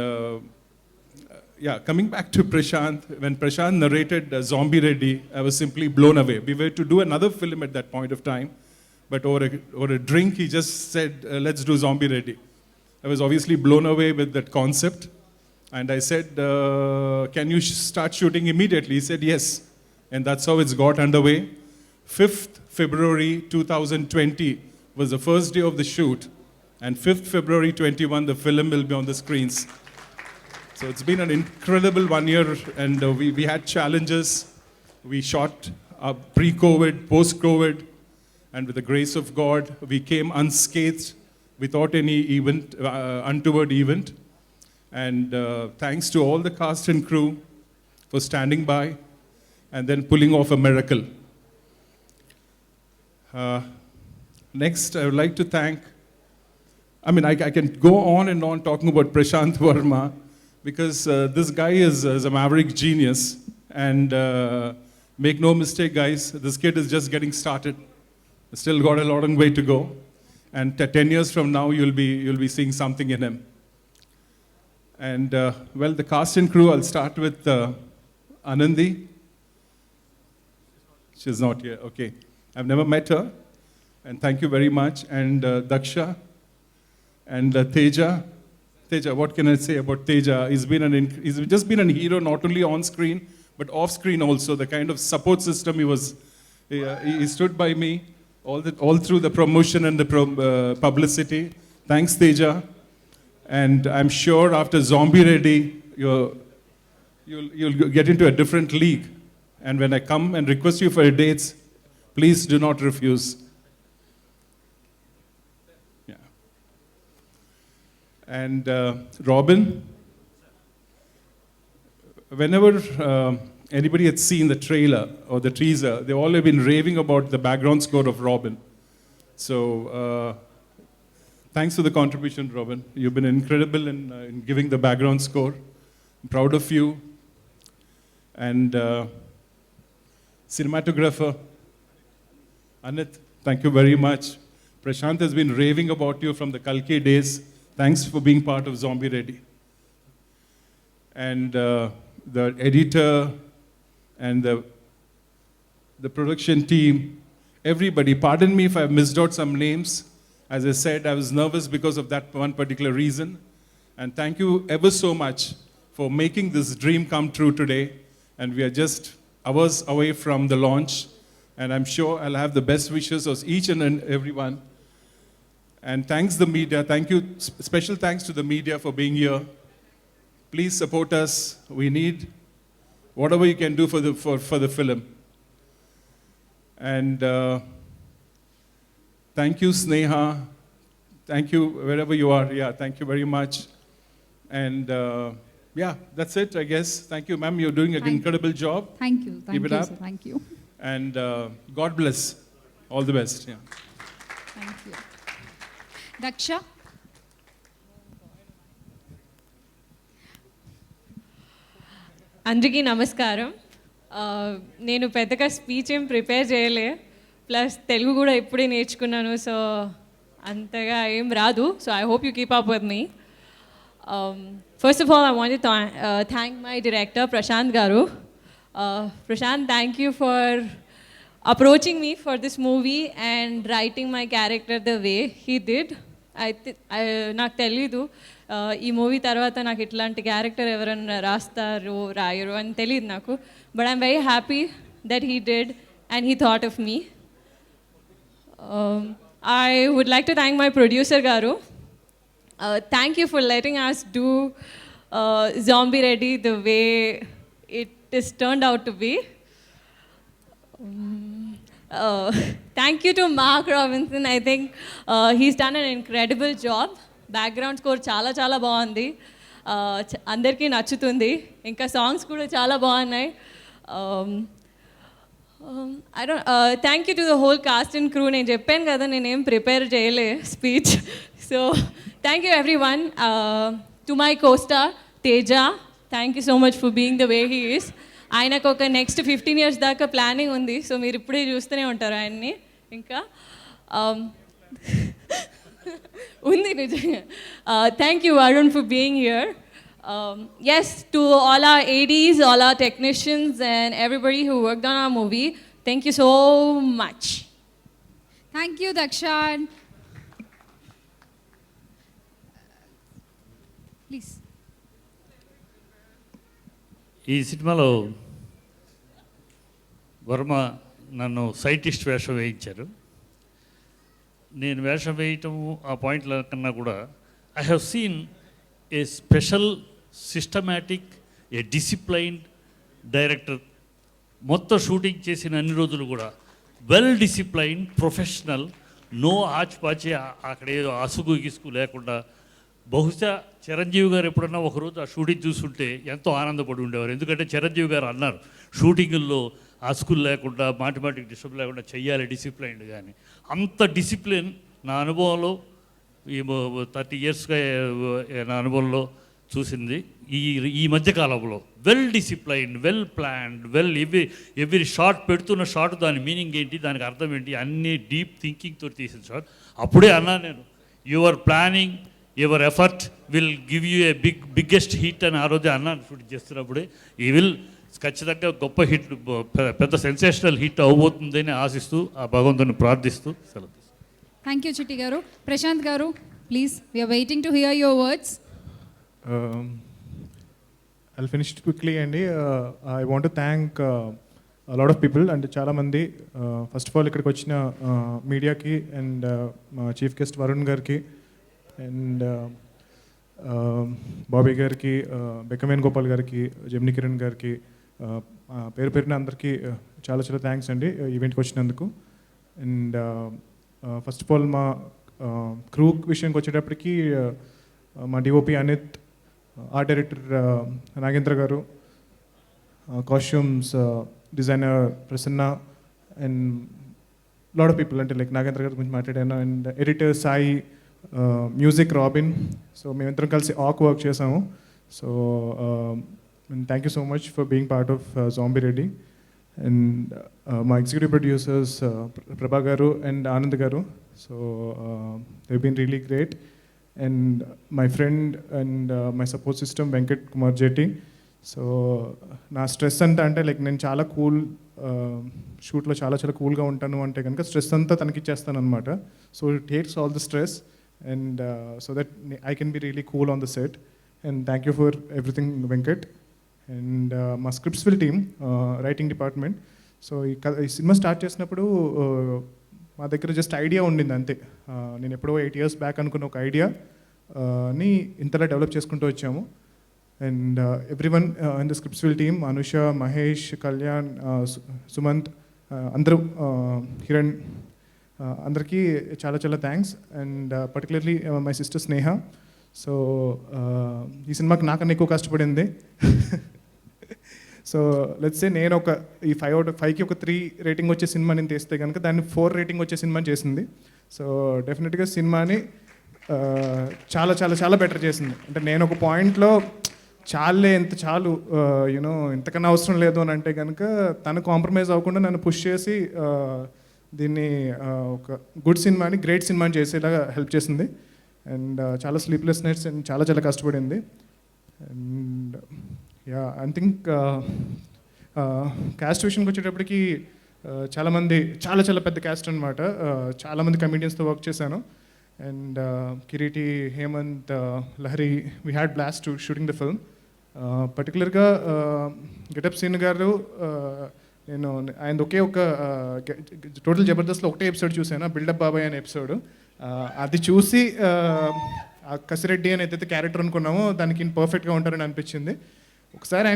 coming back to Prashant, when Prashant narrated Zombie Reddy, I was simply blown away. We were to do another film at that point of time, but over a drink, he just said, let's do Zombie Reddy. I was obviously blown away with that concept. And I said, can you start shooting immediately? He said, yes. And that's how it's got underway. 5th February 2020 was the first day of the shoot. And 5th February 21, the film will be on the screens. So it's been an incredible 1 year, and we had challenges. We shot pre-COVID, post-COVID, and with the grace of God, we came unscathed without any untoward event. And thanks to all the cast and crew for standing by and then pulling off a miracle. Next, I would like to thank, I can go on and on talking about Prashant Varma, because this guy is a maverick genius. And make no mistake, guys, this kid is just getting started. Still got a long way to go. And 10 years from now, you'll be seeing something in him. And the cast and crew, I'll start with Anandi. She's not here, okay. I've never met her, and thank you very much. And Daksha, and Teja. Teja, what can I say about Teja? He's just been a hero, not only on screen, but off screen also. The kind of support system he stood by me all through the promotion and the publicity. Thanks, Teja. And I'm sure after Zombie Reddy, you'll get into a different league. And when I come and request you for dates, please do not refuse. Yeah. And Robin, whenever anybody had seen the trailer or the teaser, they all have been raving about the background score of Robin. So thanks for the contribution, Robin. You've been incredible in giving the background score. I'm proud of you. And cinematographer, Anit, thank you very much. Prashant has been raving about you from the Kalki days. Thanks for being part of Zombie Reddy. and the editor and the production team, everybody. Pardon me if I've missed out some names. As I said, I was nervous because of that one particular reason. And thank you ever so much for making this dream come true today. And we are just hours away from the launch. And I'm sure I'll have the best wishes of each and everyone. And thanks the media. Thank you. Special thanks to the media for being here. Please support us. We need whatever you can do for the film. And thank you, Sneha. Thank you wherever you are. Yeah, thank you very much. And yeah, that's it, I guess. Thank you, ma'am. You're doing an incredible job. Thank you. Keep it up. Sir. Thank you. And God bless. All the best. Yeah. Thank you. Daksha? అందరికీ నమస్కారం. నేను పెద్దగా speech ఏం prepare చేయలే, plus Telugu కూడా ఇప్పుడే నేర్చుకున్నాను, so అంతగా ఏం రాదు. So I hope you keep up with me. First of all I want to thank my director Prashant garu. Prashant, thank you for approaching me for this movie and writing my character the way he did. నాకు తెలీదు ఈ movie తర్వాత నాకు ఇట్లాంటి character ఎవరైనా రాస్తారు రాయరు అని తెలియదు నాకు, but I'm very happy that he did and he thought of me. I would like to thank my producer garu. Thank you for letting us do Zombie Ready the way it is turned out to be. Thank you to Mark Robinson. I think he's done an incredible job. Background score చాలా చాలా బాగుంది, అందరికీ నచ్చుతుంది. ఇంకా songs కూడా చాలా బాగున్నాయి. Thank you to the whole cast and crew. నేను చెప్పాను కదా నేనేం ప్రిపేర్ చేయలే speech, so thank you everyone. To my costar Teja, thank you so much for being the way he is. ఆయనకు ఒక నెక్స్ట్ 15 years దాకా ప్లానింగ్ ఉంది, సో మీరు ఇప్పుడే చూస్తూనే ఉంటారు ఆయన్ని. ఇంకా ఉంది నిజంగా. Thank you Varun for being here. Yes, to all our ADs, all our technicians and everybody who worked on our movie, thank you so much. Thank you, Dakshan. Please. ఈ సినిమాలో వర్మ నన్ను సైంటిస్ట్ వేషం వేయించారు. నేను వేషం వేయటం ఆ పాయింట్ల కన్నా కూడా I have seen a special systematic A disciplined director. మొత్తం షూటింగ్ చేసిన అన్ని రోజులు కూడా వెల్ డిసిప్లైన్డ్ ప్రొఫెషనల్, నో ఆచిపాచి, అక్కడ ఏదో అసుగు గిసుగు లేకుండా. బహుశా చిరంజీవి గారు ఎప్పుడన్నా ఒకరోజు ఆ షూటింగ్ చూస్తుంటే ఎంతో ఆనందపడి ఉండేవారు. ఎందుకంటే చిరంజీవి గారు అన్నారు షూటింగుల్లో ఆ స్కూల్ లేకుండా మాటిమాటికి డిస్టర్బ్ లేకుండా చెయ్యాలి డిసిప్లైన్డ్. కానీ అంత డిసిప్లిన్ నా అనుభవంలో ఈ 30 yearsగా నా అనుభవంలో చూసింది ఈ మధ్యకాలంలో. Well disciplined, well planned, every shot పెడుతున్న షాట్ దాని మీనింగ్ ఏంటి, దానికి అర్థం ఏంటి, అన్నీ డీప్ థింకింగ్తో తీసిన షాట్. అప్పుడే అన్నా నేను your planning, your effort will give you a biggest hit అని ఆ రోజే అన్నాను షూటింగ్ చేస్తున్నప్పుడే. ఈ విల్ ఖచ్చితంగా గొప్ప హిట్, పెద్ద సెన్సేషనల్ హిట్ అవబోతుందని ఆశిస్తూ ఆ భగవంతుని ప్రార్థిస్తూ సెలవు. థ్యాంక్ యూ చిట్టి garu. Prashant garu please, we are waiting to hear your words. I'll finish it quickly అండి. I want to thank a lot of people, అంటే చాలామంది ఫస్ట్ ఆఫ్ ఆల్ ఇక్కడికి వచ్చిన మీడియాకి అండ్ మా చీఫ్ గెస్ట్ వరుణ్ గారికి అండ్ బాబీ గారికి, బెక్కమేన్ గోపాల్ గారికి, జమిని కిరణ్ గారికి, పేరు పేరున అందరికీ చాలా చాలా థ్యాంక్స్ అండి ఈవెంట్కి వచ్చినందుకు. అండ్ ఫస్ట్ ఆఫ్ ఆల్ మా క్రూ విషయానికి వచ్చేటప్పటికి మా DOP Anith, art director Nagendra garu, costumes designer Prasanna and lot of people, అంటే లైక్ నాగేంద్ర గారి గురించి మాట్లాడాను. And editor Sai, music Robin. So మేమిద్దరం కలిసి ఆక్ వర్క్ చేసాము. So thank you so much for being part of Zombie Reddy. And మా executive producers Prabha garu and Anand garu. So they been really great. and my friend and my support system Venkat Kumar Jetty. So నా stress అంతా అంటే like నేను చాలా cool షూట్లో చాలా కూల్గా ఉంటాను అంటే కనుక స్ట్రెస్ అంతా తనకి ఇచ్చేస్తాను అనమాట. So it takes all the stress and so that I can be really cool on the set. And thank you for everything Venkat. And మా స్క్రిప్ట్స్విల్ టీమ్ రైటింగ్ డిపార్ట్మెంట్. సో ఈ సినిమా స్టార్ట్ చేసినప్పుడు మా దగ్గర జస్ట్ ఐడియా ఉండింది అంతే. నేను ఎప్పుడో 8 years back అనుకున్న ఒక ఐడియాని ఇంతలా డెవలప్ చేసుకుంటూ వచ్చాము. And everyone in the Scriptsville team, Anusha, Mahesh, Kalyan, Sumant, Andru, Hiran, Andarki, chala thanks. And particularly my sister Sneha. So, ee cinemaku nakanna ekku kashtapadindi. So, let's say నేను ఒక ఈ 5 out of 5కి ఒక 3 rating వచ్చే cinema నేను తీస్తే కనుక దాన్ని 4 రేటింగ్ వచ్చే సినిమా చేసింది. సో డెఫినెట్గా సినిమాని చాలా బెటర్ చేసింది. అంటే నేను ఒక పాయింట్లో చాలు యూనో ఇంతకన్నా అవసరం లేదు అని అంటే కనుక తను కాంప్రమైజ్ అవ్వకుండా నన్ను పుష్ చేసి దీన్ని ఒక గుడ్ సినిమాని గ్రేట్ సినిమాని చేసేలాగా హెల్ప్ చేసింది. అండ్ చాలా స్లీప్లెస్ నైట్స్ అండ్ చాలా కష్టపడింది. And yeah I think caste విషయానికి వచ్చేటప్పటికి చాలామంది చాలా పెద్ద క్యాస్ట్ అనమాట. చాలామంది కమెడియన్స్తో వర్క్ చేశాను. And Kiriti, Hemant, Lahari, we had blast shooting the film. Particularly, Getup Sinu garu, నేను ఆయన ఒకే ఒక టోటల్ జబర్దస్త్లో ఒకటే ఎపిసోడ్ చూసాను, బిల్డప్ బాబాయ్ అనే ఎపిసోడ్. అది చూసి కసిరెడ్డి అని ఏదైతే క్యారెక్టర్ అనుకున్నామో దానికి పర్ఫెక్ట్గా ఉంటారని అనిపించింది. ఒకసారి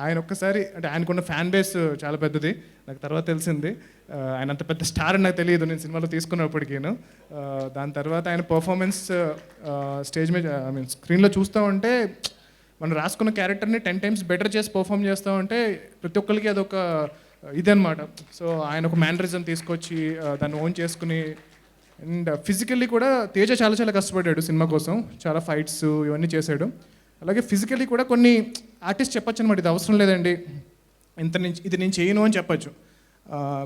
ఆయన ఒక్కసారి అంటే ఆయనకున్న ఫ్యాన్ బేస్ చాలా పెద్దది, నాకు తర్వాత తెలిసింది. ఆయన అంత పెద్ద స్టార్ అని నాకు తెలియదు నేను సినిమాలో తీసుకున్నప్పటికీను. దాని తర్వాత ఆయన పర్ఫార్మెన్స్ స్టేజ్ మీద ఐ మీన్ స్క్రీన్లో చూస్తూ ఉంటే మనం రాసుకున్న క్యారెక్టర్ని 10 times బెటర్ చేసి పర్ఫామ్ చేస్తూ ఉంటే ప్రతి ఒక్కరికి అదొక ఇదనమాట. సో ఆయన ఒక మ్యానరిజం తీసుకొచ్చి దాన్ని ఓన్ చేసుకుని, అండ్ ఫిజికల్లీ కూడా తేజ చాలా కష్టపడ్డాడు సినిమా కోసం, చాలా ఫైట్స్ ఇవన్నీ చేశాడు. అలాగే ఫిజికల్లీ కూడా కొన్ని ఆర్టిస్ట్ చెప్పచ్చు అనమాట, ఇది అవసరం లేదండి ఇది నేను చేయను అని చెప్పచ్చు,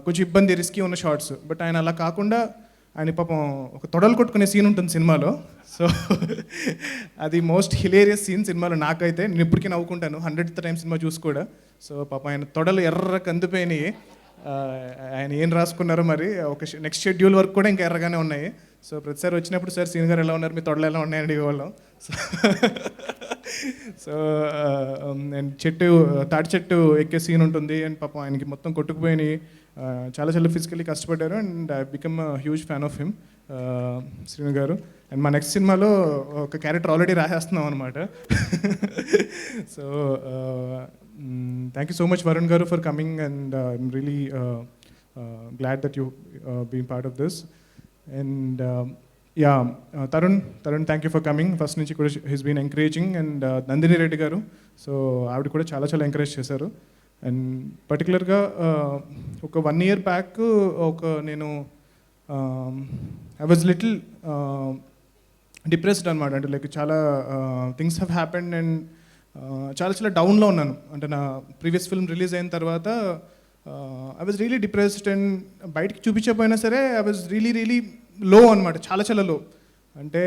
కొంచెం ఇబ్బంది రిస్కీ ఉన్న షార్ట్స్. బట్ ఆయన అలా కాకుండా ఆయన పాపం ఒక తొడలు కొట్టుకునే సీన్ ఉంటుంది సినిమాలో. సో అది మోస్ట్ హిలేరియస్ సీన్ సినిమాలో నాకైతే. నేను ఇప్పటికీ నవ్వుకుంటాను 100th time సినిమా చూసి కూడా. సో పాపం ఆయన తొడలు ఎర్ర కందిపోయినాయి. ఆయన ఏం రాసుకున్నారో మరి, ఒక నెక్స్ట్ షెడ్యూల్ వరకు కూడా ఇంకా ఎర్రగానే ఉన్నాయి. సో ప్రతిసారి వచ్చినప్పుడు సార్ సీన్ గారు ఎలా ఉన్నారు, మీ తొడలు ఎలా ఉన్నాయండి ఇవాళ. సో అండ్ తాటి చెట్టు ఎక్కే సీన్ ఉంటుంది, అండ్ పాపం ఆయనకి మొత్తం కొట్టుకుపోయినాయి, చాలా ఫిజికల్లీ కష్టపడ్డారు. And I become huge fan of him Srinu గారు. అండ్ మా నెక్స్ట్ సినిమాలో ఒక క్యారెక్టర్ ఆల్రెడీ రాసేస్తున్నాం అనమాట. So thank you so much Varun garu for coming, and I'm really glad that you being part of this. And yeah Tarun thank you for coming. First నుంచి కూడా he's been encouraging. And Nandini Reddy garu, so ఆవిడ కూడా చాలా encourage చేశారు. And పర్టికులర్గా ఒక 1 year back నేను I was little depressed అనమాట. అంటే లైక్ చాలా థింగ్స్ హ్యావ్ హ్యాపెండ్ అండ్ చాలా డౌన్లో ఉన్నాను. అంటే నా ప్రీవియస్ ఫిల్మ్ రిలీజ్ అయిన తర్వాత I was really depressed. And బయటికి చూపించకపోయినా సరే ఐ వాజ్ రియలీ లో అనమాట, చాలా లో. అంటే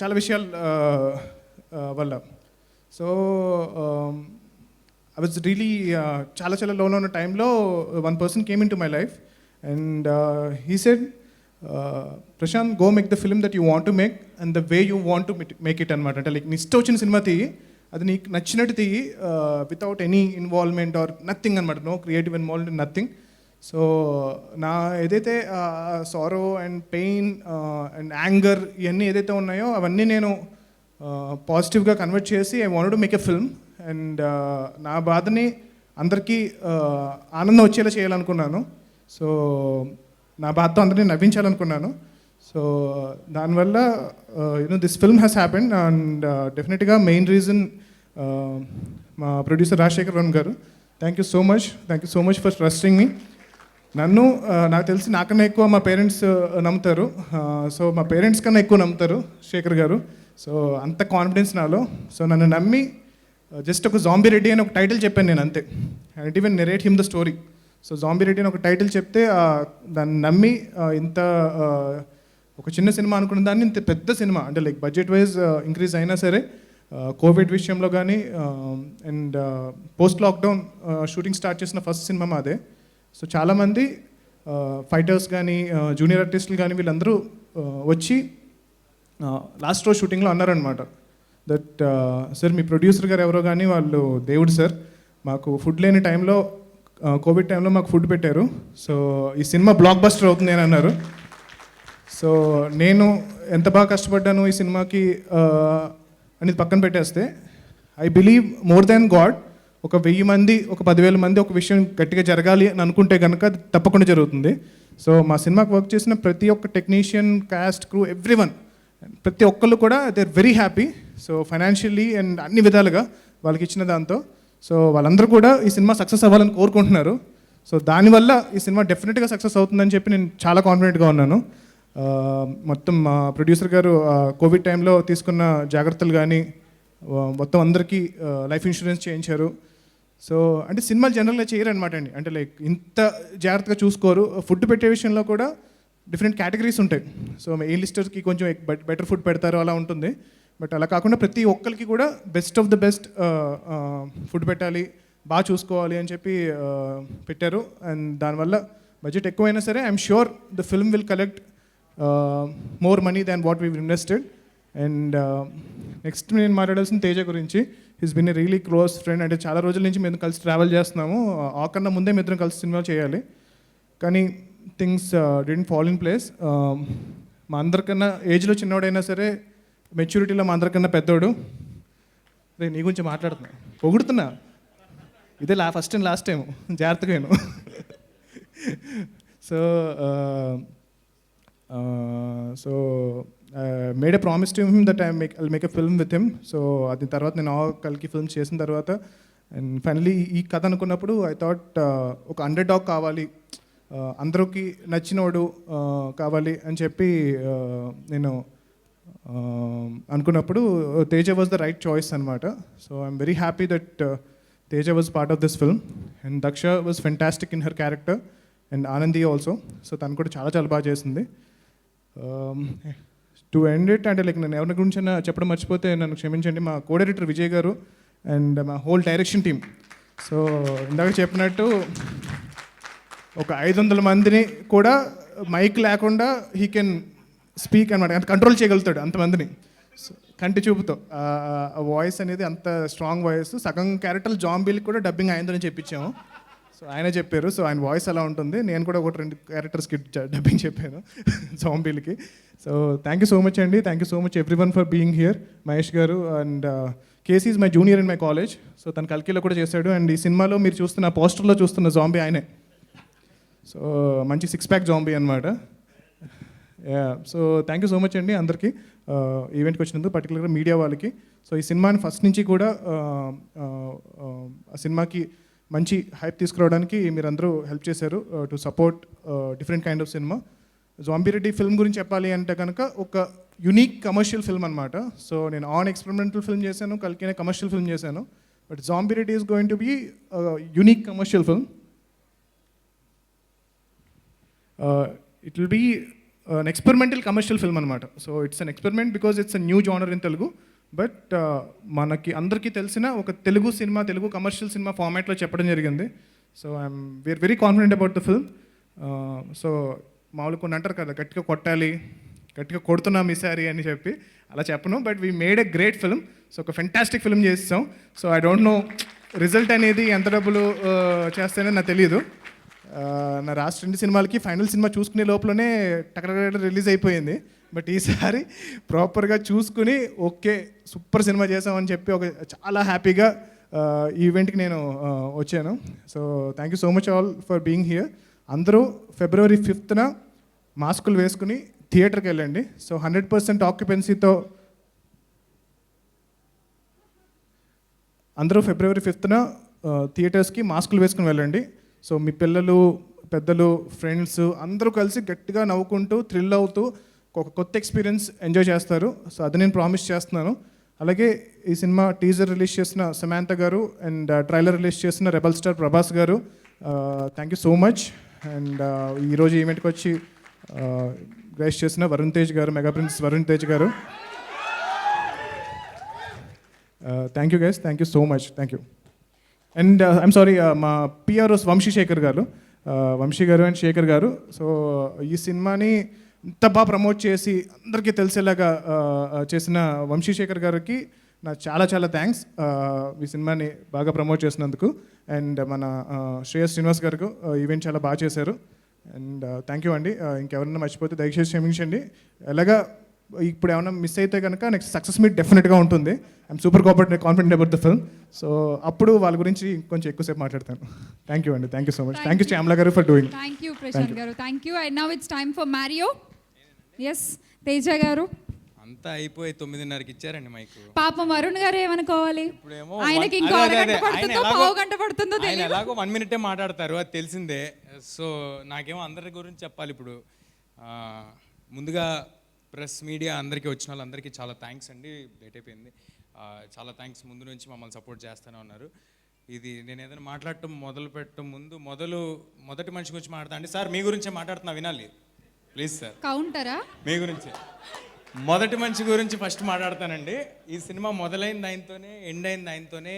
చాలా విషయాల వల్ల. సో ఐ వాజ్ రియలీ చాలా లోలో ఉన్న టైంలో one person came into my life and he said, Prashant, go make the film that you want to make and the way you want to make it అనమాట. అంటే like నీ ఇష్టం వచ్చిన cinema తీయి, అది నీకు నచ్చినట్టు తీయి, without any involvement or nothing అనమాట, no creative involvement, nothing. So నా ఏదైతే sorrow and pain and anger ఇవన్నీ ఏదైతే ఉన్నాయో అవన్నీ నేను పాజిటివ్గా కన్వర్ట్ చేసి I wanted to make a film. And నా బాధని అందరికీ ఆనందం వచ్చేలా చేయాలనుకున్నాను. సో నా బాధతో అందరినీ నవ్వించాలనుకున్నాను. సో దానివల్ల this film has happened. And డెఫినెట్గా మెయిన్ రీజన్ మా ప్రొడ్యూసర్ రాజశేఖర్ వరుణ్ గారు. Thank you so much for trusting me. నన్ను నాకు తెలిసి నాకన్నా ఎక్కువ మా పేరెంట్స్ నమ్ముతారు. సో మా పేరెంట్స్ కన్నా ఎక్కువ నమ్ముతారు శేఖర్ గారు. సో అంత కాన్ఫిడెన్స్ నాలో. సో నన్ను నమ్మి జస్ట్ ఒక జాంబీ రెడ్డి అని ఒక టైటిల్ చెప్పాను నేను అంతే. And even narrate him the story. So Zombie Reddy అని ఒక టైటిల్ చెప్తే దాన్ని నమ్మి ఇంత ఒక చిన్న సినిమా అనుకున్న దాన్ని ఇంత పెద్ద సినిమా అంటే లైక్ బడ్జెట్ వైజ్ ఇంక్రీజ్ అయినా సరే కోవిడ్ విషయంలో కానీ and post lockdown shooting start చేసిన ఫస్ట్ సినిమా మాదే. సో చాలామంది ఫైటర్స్ కానీ జూనియర్ ఆర్టిస్టులు కానీ వీళ్ళందరూ వచ్చి లాస్ట్ రోజు షూటింగ్లో అన్నారనమాట దట్ సార్ మీ ప్రొడ్యూసర్ గారు ఎవరో కానీ వాళ్ళు దేవుడు సార్, మాకు ఫుడ్ లేని టైంలో కోవిడ్ టైంలో మాకు ఫుడ్ పెట్టారు, సో ఈ సినిమా బ్లాక్ బస్టర్ అవుతుంది అని అన్నారు. సో నేను ఎంత బాగా కష్టపడ్డాను ఈ సినిమాకి అనేది పక్కన పెట్టేస్తే I believe more than God ఒక 1000 మంది ఒక 10,000 మంది ఒక విషయం గట్టిగా జరగాలి అని అనుకుంటే కనుక అది తప్పకుండా జరుగుతుంది. సో మా సినిమాకి వర్క్ చేసిన ప్రతి ఒక్క టెక్నీషియన్, కాస్ట్, క్రూ, ఎవ్రీవన్, ప్రతి ఒక్కళ్ళు కూడా they are very happy. So financially and అన్ని విధాలుగా వాళ్ళకి ఇచ్చిన దాంతో సో వాళ్ళందరూ కూడా ఈ సినిమా సక్సెస్ అవ్వాలని కోరుకుంటున్నారు. సో దానివల్ల ఈ సినిమా డెఫినెట్గా సక్సెస్ అవుతుందని చెప్పి నేను చాలా కాన్ఫిడెంట్గా ఉన్నాను. మొత్తం మా ప్రొడ్యూసర్ గారు కోవిడ్ టైంలో తీసుకున్న జాగ్రత్తలు కానీ మొత్తం అందరికీ లైఫ్ ఇన్సూరెన్స్ చేయించారు. సో అంటే సినిమాలు జనరల్గా చేయరనమాట అండి, అంటే లైక్ ఇంత జాగ్రత్తగా చూసుకోరు. ఫుడ్ పెట్టే విషయంలో కూడా డిఫరెంట్ కేటగిరీస్ ఉంటాయి. సో ఏ లిస్టర్స్కి కొంచెం బెటర్ ఫుడ్ పెడతారు అలా ఉంటుంది. బట్ అలా కాకుండా ప్రతి ఒక్కరికి కూడా best of the best food పెట్టాలి, బాగా చూసుకోవాలి అని చెప్పి పెట్టారు. అండ్ దానివల్ల బడ్జెట్ ఎక్కువైనా సరే I'm sure the film will collect more money than what we invested. And next నేను మాట్లాడాల్సిన తేజ గురించి. He's been a really close friend. అంటే చాలా రోజుల నుంచి మేము కలిసి ట్రావెల్ చేస్తున్నాము. ఆ కన్నా ముందే మేము ఇద్దరం కలిసి సినిమా చేయాలి, కానీ things didn't fall in place. మా అందరికన్నా ఏజ్లో చిన్నవాడైనా సరే మెచ్యూరిటీలో మా అందరికన్నా పెద్దోడు. రే నీ గురించి మాట్లాడుతున్నా, పొగుడుతున్నా, ఇదే ఫస్ట్ అండ్ లాస్ట్ టైం, జాగ్రత్తగా నేను. So made a promise to him that I'll make a film with him. So అది తర్వాత నేను కలికి ఫిల్మ్స్ చేసిన తర్వాత అండ్ ఫైనలీ ఈ కథ అనుకున్నప్పుడు ఐ థాట్ ఒక అండర్ డాగ్ కావాలి, అందరికి నచ్చినోడు కావాలి అని చెప్పి నేను అనుకున్నప్పుడు Teja was the right choice అనమాట. So I'm very happy that Teja was part of this film and Daksha was fantastic in her character and Anandi also. So తను కూడా చాలా చాలా బాగా చేసింది. టు ఎండ్ ఇట్ అంటే లైక్ నేను ఎవరి గురించి చెప్పడం మర్చిపోతే నన్ను క్షమించండి. మా కో డైరెక్టర్ విజయ్ గారు అండ్ మా హోల్ డైరెక్షన్ టీమ్. సో ఇందాక చెప్పినట్టు ఒక 500 మందిని కూడా మైక్ లేకుండా హీ కెన్ స్పీక్ అనమాట, అంత కంట్రోల్ చేయగలుగుతాడు అంతమందిని కంటి చూపుతో. ఆ వాయిస్ అనేది అంత స్ట్రాంగ్ వాయిస్. సగం క్యారెక్టర్లు జాంబీలకి కూడా డబ్బింగ్ అయిందని చెప్పించాము. సో ఆయన చెప్పారు, సో ఆయన వాయిస్ అలా ఉంటుంది. నేను కూడా 1-2 క్యారెక్టర్స్కి డబ్బింగ్ చెప్పాను జాంబీలకి. So thank you so much అండి, thank you so much everyone for being here. Mahesh garu and KC is my junior in my college. So తను కల్కిలో కూడా చేశాడు. అండ్ ఈ సినిమాలో మీరు చూస్తున్న పోస్టర్లో చూస్తున్న జాంబీ ఆయనే. సో మంచి 6-pack జాంబీ అనమాట. So thank you so much అండి అందరికీ ఈవెంట్కి వచ్చినందుకు, పర్టికులర్గా మీడియా వాళ్ళకి. సో ఈ సినిమాని ఫస్ట్ నుంచి కూడా ఆ సినిమాకి మంచి హైప్ తీసుకురావడానికి మీరందరూ హెల్ప్ చేశారు to support different kind of cinema. Zombie Reddy film గురించి చెప్పాలి అంటే కనుక ఒక యునిక్ కమర్షియల్ ఫిల్మ్ అనమాట. సో నేను ఎక్స్పెరిమెంటల్ ఫిల్మ్ చేశాను, కల్కినే కమర్షియల్ ఫిల్మ్ చేశాను. But zombie Reddy is going to be unique commercial film. It will be an experimental commercial film అనమాట. So it's an experiment because it's a new genre in Telugu. But మనకి అందరికీ తెలిసిన ఒక Telugu commercial cinema ఫార్మాట్లో చెప్పడం జరిగింది. So we are very confident about the film. So మామూలు కొన్ని అంటారు కదా, గట్టిగా కొట్టాలి, గట్టిగా కొడుతున్నాం ఈసారి అని చెప్పి, అలా చెప్పను. But we made a great film. So ఒక ఫెంటాస్టిక్ ఫిల్మ్ చేస్తాం. So I don't no result అనేది ఎంత డబ్బులు చేస్తేనే నాకు తెలియదు. నా లాస్ట్ 2 సినిమాలకి ఫైనల్ సినిమా చూసుకునే లోపలనే టకటక రిలీజ్ అయిపోయింది. బట్ ఈసారి ప్రాపర్గా చూసుకుని ఓకే సూపర్ సినిమా చేసామని చెప్పి ఒక చాలా హ్యాపీగా ఈవెంట్కి నేను వచ్చాను. So thank you so much all for being here. అందరూ February 5th మాస్కులు వేసుకుని థియేటర్కి వెళ్ళండి. సో 100% ఆక్యుపెన్సీతో అందరూ February 5th థియేటర్స్కి మాస్కులు వేసుకుని వెళ్ళండి. సో మీ పిల్లలు, పెద్దలు, ఫ్రెండ్స్ అందరూ కలిసి గట్టిగా నవ్వుకుంటూ థ్రిల్ అవుతూ ఒక కొత్త ఎక్స్పీరియన్స్ ఎంజాయ్ చేస్తారు. సో అది నేను ప్రామిస్ చేస్తున్నాను. అలాగే ఈ సినిమా టీజర్ రిలీజ్ చేసిన సమాంత గారు అండ్ ట్రైలర్ రిలీజ్ చేసిన రెబల్ స్టార్ ప్రభాస్ గారు, thank you so much. And ఈరోజు ఈవెంట్కి వచ్చి గ్రేస్ చేసిన వరుణ్ తేజ్ గారు, మెగా ప్రిన్స్ వరుణ్ తేజ్ గారు. Thank you guys, thank you so much, thank you. And I'm sorry, మా పిఆర్ఓస్ వంశీ శేఖర్ గారు, వంశీ గారు అండ్ శేఖర్ గారు. సో ఈ సినిమాని ఇంత బాగా ప్రమోట్ చేసి అందరికీ తెలిసేలాగా చేసిన వంశీ శేఖర్ గారికి నా చాలా చాలా థ్యాంక్స్ ఈ సినిమాని బాగా ప్రమోట్ చేసినందుకు. అండ్ మన శ్రేయస్ శ్రీనివాస్ గారికి ఈవెంట్ చాలా బాగా చేశారు. అండ్ థ్యాంక్ యూ అండి. ఇంకెవరైనా మర్చిపోతే దయచేసి క్షమించండి. ఎలాగా ఇప్పుడు ఏమైనా మిస్ అయితే కనుక నెక్స్ట్ సక్సెస్ మీట్ డెఫినెట్గా ఉంటుంది. I'm super confident about the film. So అప్పుడు వాళ్ళ గురించి కొంచెం ఎక్కువసేపు మాట్లాడతాను. థ్యాంక్ యూ అండి, thank you so much. Thank you Shyamala garu for doing. Thank you Prashanth garu, thank you. And now it's time for Mario. Yes Teja garu. అంతా అయిపోయి 9:30కి ఇచ్చారండి మైకు. పాపం వరుణ్ గారు ఏమనుకోవాలి, ఇప్పుడేమో ఆయనకి ఇంకో అరగంట పడుతుందో పావు గంట పడుతుందో ఆయన తెలియదు. ఎలాగో 1 మినిటే మాట్లాడతారు, అది తెలిసిందే. సో నాకేమో అందరి గురించి చెప్పాలి ఇప్పుడు. ముందుగా ప్రెస్ మీడియా అందరికీ వచ్చిన వాళ్ళందరికీ చాలా థ్యాంక్స్ అండి. లేట్ అయిపోయింది, చాలా థ్యాంక్స్. ముందు నుంచి మమ్మల్ని సపోర్ట్ చేస్తూనే ఉన్నారు. ఇది నేను ఏదైనా మాట్లాడటం మొదలు పెట్టడం ముందు మొదటి మనిషి గురించి మాట్లాడతా అండి. సార్ మీ గురించే మాట్లాడుతున్నా, వినాలి ప్లీజ్ సార్. కౌంటరా? మీ గురించే మొదటి మనిషి గురించి ఫస్ట్ మాట్లాడతానండి. ఈ సినిమా మొదలైంది ఆయనతోనే, ఎండ్ అయింది ఆయనతోనే.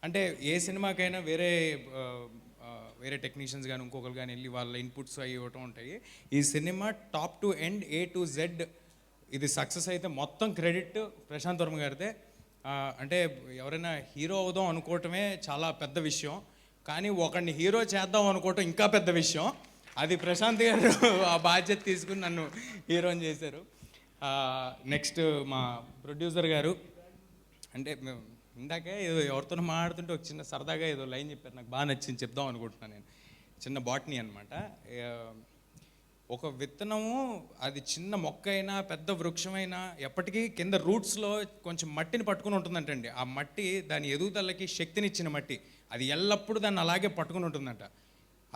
అంటే ఏ సినిమాకైనా వేరే టెక్నీషియన్స్ కానీ ఇంకొకరు కానీ వెళ్ళి వాళ్ళ ఇన్పుట్స్ అవి ఇవ్వటం ఉంటాయి. ఈ cinema top to end, A to Z ఇది సక్సెస్ అయితే మొత్తం క్రెడిట్ ప్రశాంత్ వర్మ గారిదే. అంటే ఎవరైనా హీరో అవుదాం అనుకోవటమే చాలా పెద్ద విషయం, కానీ ఒకరిని హీరో చేద్దాం అనుకోవటం ఇంకా పెద్ద విషయం. అది ప్రశాంత్ గారు ఆ బాధ్యత తీసుకుని నన్ను హీరోని చేశారు. నెక్స్ట్ మా ప్రొడ్యూసర్ గారు, అంటే ఇందాకే ఏదో ఎవరితో మాట్లాడుతుంటే ఒక చిన్న సరదాగా ఏదో లైన్ చెప్పారు, నాకు బాగా నచ్చింది, చెప్దాం అనుకుంటున్నాను. నేను చిన్న బాటనీ అనమాట. ఒక విత్తనము అది చిన్న మొక్క అయినా పెద్ద వృక్షమైనా ఎప్పటికీ కింద రూట్స్లో కొంచెం మట్టిని పట్టుకుని ఉంటుందంటండి. ఆ మట్టి దాని ఎదుగుదలకి శక్తినిచ్చిన మట్టి, అది ఎల్లప్పుడూ దాన్ని అలాగే పట్టుకుని ఉంటుందంట.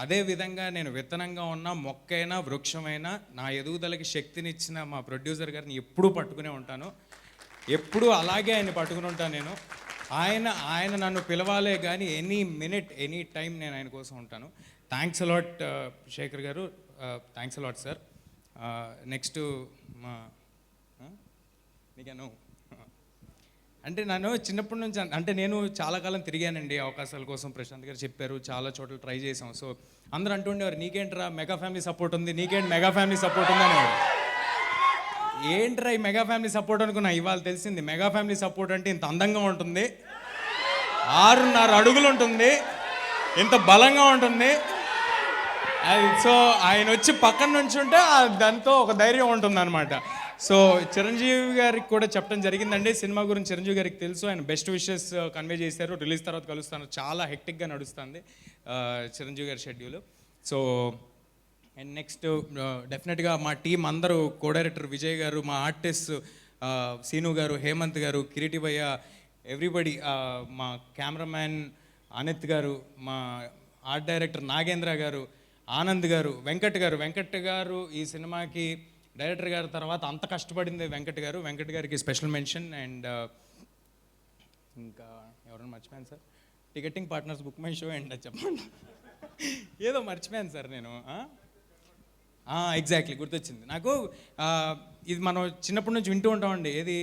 అదేవిధంగా నేను విత్తనంగా ఉన్న మొక్కైనా వృక్షమైనా నా ఎదుగుదలకి శక్తినిచ్చిన మా ప్రొడ్యూసర్ గారిని ఎప్పుడూ పట్టుకునే ఉంటాను, ఎప్పుడూ అలాగే ఆయన పట్టుకుని ఉంటాను నేను. ఆయన నన్ను పిలవాలే కానీ ఎనీ మినిట్ ఎనీ టైం నేను ఆయన కోసం ఉంటాను. థ్యాంక్స్ అలాట్ శేఖర్ గారు, థ్యాంక్స్ అలాట్ సార్. నెక్స్ట్ మా నీకేను అంటే నన్ను చిన్నప్పటి నుంచి, అంటే నేను చాలా కాలం తిరిగానండి అవకాశాల కోసం. ప్రశాంత్ గారు చెప్పారు, చాలా చోట్ల ట్రై చేసాం. సో అందరూ అంటుండేవారు, నీకేంట్రా మెగా ఫ్యామిలీ సపోర్ట్ ఉంది, నీకేంటి మెగా ఫ్యామిలీ సపోర్ట్ ఉంది అనేవారు. ఏంట్రా ఈ మెగా ఫ్యామిలీ సపోర్ట్ అనుకున్నా. ఇవాళ తెలిసింది మెగా ఫ్యామిలీ సపోర్ట్ అంటే ఇంత అందంగా ఉంటుంది, 6.5 అడుగులు ఉంటుంది, ఇంత బలంగా ఉంటుంది. అది సో ఆయన వచ్చి పక్కన నుంచి ఉంటే దాంతో ఒక ధైర్యం ఉంటుంది అనమాట. సో చిరంజీవి గారికి కూడా చెప్పడం జరిగిందండి సినిమా గురించి. చిరంజీవి గారికి తెలుసు, ఆయన బెస్ట్ విషెస్ కన్వే చేశారు. రిలీజ్ తర్వాత కలుస్తాను, చాలా హెక్టిక్గా నడుస్తుంది చిరంజీవి గారి షెడ్యూల్. సో అండ్ నెక్స్ట్ డెఫినెట్గా మా టీం అందరూ, కో డైరెక్టర్ విజయ్ గారు, మా ఆర్టిస్ట్ సీను గారు, హేమంత్ గారు, కిరీటి భయ్య, ఎవ్రీబడి, మా కెమెరామ్యాన్ అనిత్ గారు, మా ఆర్ట్ డైరెక్టర్ నాగేంద్ర గారు, ఆనంద్ గారు, వెంకట్ గారు ఈ సినిమాకి డైరెక్టర్ గారి తర్వాత అంత కష్టపడింది వెంకట్ గారికి స్పెషల్ మెన్షన్. అండ్ ఇంకా ఎవరైనా మర్చిపోయాను sir, ticketing partners, book my show and చెప్పండి, ఏదో మర్చిపోయాను సార్ నేను. ఎగ్జాక్ట్లీ గుర్తొచ్చింది నాకు. ఇది మనం చిన్నప్పటి నుంచి వింటూ ఉంటామండి, ఏది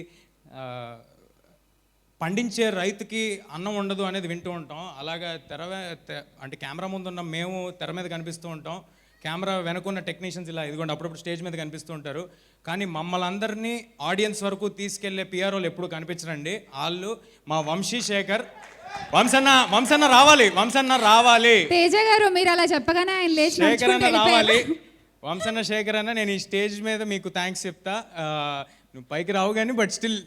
పండించే రైతుకి అన్నం ఉండదు అనేది వింటూ ఉంటాం. అలాగా అంటే కెమెరా ముందు ఉన్న మేము తెర మీద కనిపిస్తూ ఉంటాం, కెమెరా వెనుకున్న టెక్నీషియన్స్ ఇలా ఇదిగోండి అప్పుడప్పుడు స్టేజ్ మీద కనిపిస్తూ ఉంటారు. కానీ మమ్మల్ని అందరినీ ఆడియన్స్ వరకు తీసుకెళ్లే పిఆర్ఓలు ఎప్పుడు కనిపించరండి. వాళ్ళు మా వంశీ శేఖర్. వంశన్న రావాలి. తేజ గారు మీరు అలా చెప్పగానే ఆయన లేచి శేఖర్ అన్న నడుచుకుంటూ రావాలి. వెళ్ళిపోయారు. వంశన్న శేఖర్ అన్న, నేను ఈ స్టేజ్ మీద మీకు థ్యాంక్స్ చెప్తా. నువ్వు పైకి రావు కానీ బట్ స్టిల్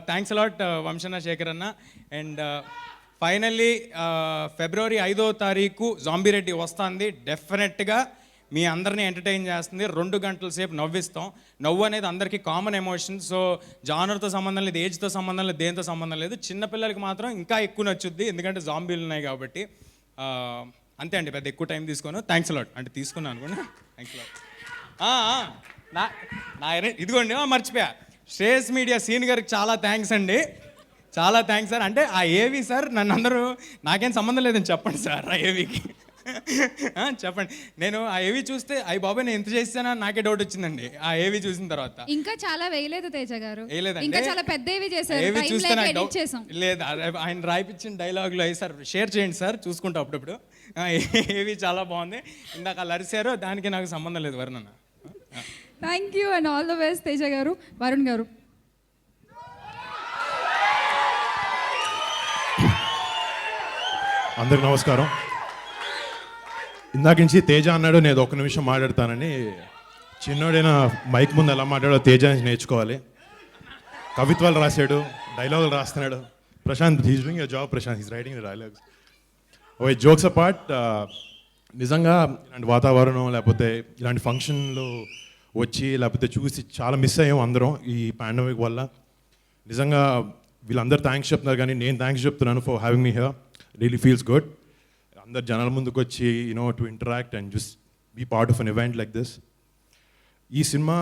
థ్యాంక్స్ అలాట్ వంశన్న శేఖర్ అన్న. అండ్ ఫైనల్లీ ఫిబ్రవరి 5వ తారీఖు జాంబీ రెడ్డి వస్తుంది. డెఫినెట్గా మీ అందరినీ ఎంటర్టైన్ చేస్తుంది. 2 గంటల సేపు నవ్విస్తాం. నవ్వు అనేది అందరికీ కామన్ ఎమోషన్. సో జానర్తో సంబంధం లేదు, ఏజ్తో సంబంధం లేదు, దేంతో సంబంధం లేదు. చిన్నపిల్లలకి మాత్రం ఇంకా ఎక్కువ నచ్చుద్ది, ఎందుకంటే జాంబీలు ఉన్నాయి కాబట్టి. అంతే అండి, పెద్ద ఎక్కువ టైం తీసుకోను. Thanks a lot. అంటే తీసుకున్నాను అనుకోండి. Thanks a lot. ఇదిగోండి మర్చిపోయా, శ్రేయస్ మీడియా సీన్ గారికి చాలా థ్యాంక్స్ అండి, చాలా థ్యాంక్స్ సార్. అంటే ఆ ఏవి సార్ నన్ను అందరూ నాకేం సంబంధం లేదని చెప్పండి సార్ ఆ ఏవికి. చెప్పండి. నేను ఆ ఏవి చూస్తే అయ్యి బాబాయ్ నేను ఎంత చేస్తానా నాకే డౌట్ వచ్చిందండి ఆ ఏవి చూసిన తర్వాత. ఇంకా చాలా వేయలేదు తేజ గారు, వేయలేదండి. ఇంకా చాలా పెద్దవి చేశారు, ఏవి టైం చూస్తే లేక నాకు ఎడిట్ డౌట్ చేసాం. లేదు, ఆయన రాయిపించిన డైలాగులు అయ్యి సార్ షేర్ చేయండి సార్ చూసుకుంటా అప్పుడప్పుడు. ఏవి చాలా బాగుంది. ఇందాక వాళ్ళు అరిశారో దానికి నాకు సంబంధం లేదు వరుణ్ అన్న. Thank you and all the best Teja గారు. వరుణ్ గారు. అందరికి నమస్కారం. ఇందాక నుంచి తేజ అన్నాడు నేను ఒక నిమిషం మాట్లాడతానని. చిన్నోడైనా మైక్ ముందు ఎలా మాట్లాడో తేజ నుంచి నేర్చుకోవాలి. కవిత్వాలు రాశాడు, డైలాగులు రాస్తున్నాడు. Prashant he's doing job. Prashant he's writing the dialogues. Oh jokes apart, నిజంగా ఇలాంటి వాతావరణం లేకపోతే ఇలాంటి ఫంక్షన్లు వచ్చి లేకపోతే చూసి చాలా మిస్ అయ్యాం అందరం ఈ పాండమిక్ వల్ల. నిజంగా వీళ్ళందరూ థ్యాంక్స్ చెప్తున్నారు కానీ నేను థ్యాంక్స్ చెప్తున్నాను for having me here. Really feels good. అందరు జనాల ముందుకు వచ్చి to interact and just be part of an event like this. ఈ సినిమా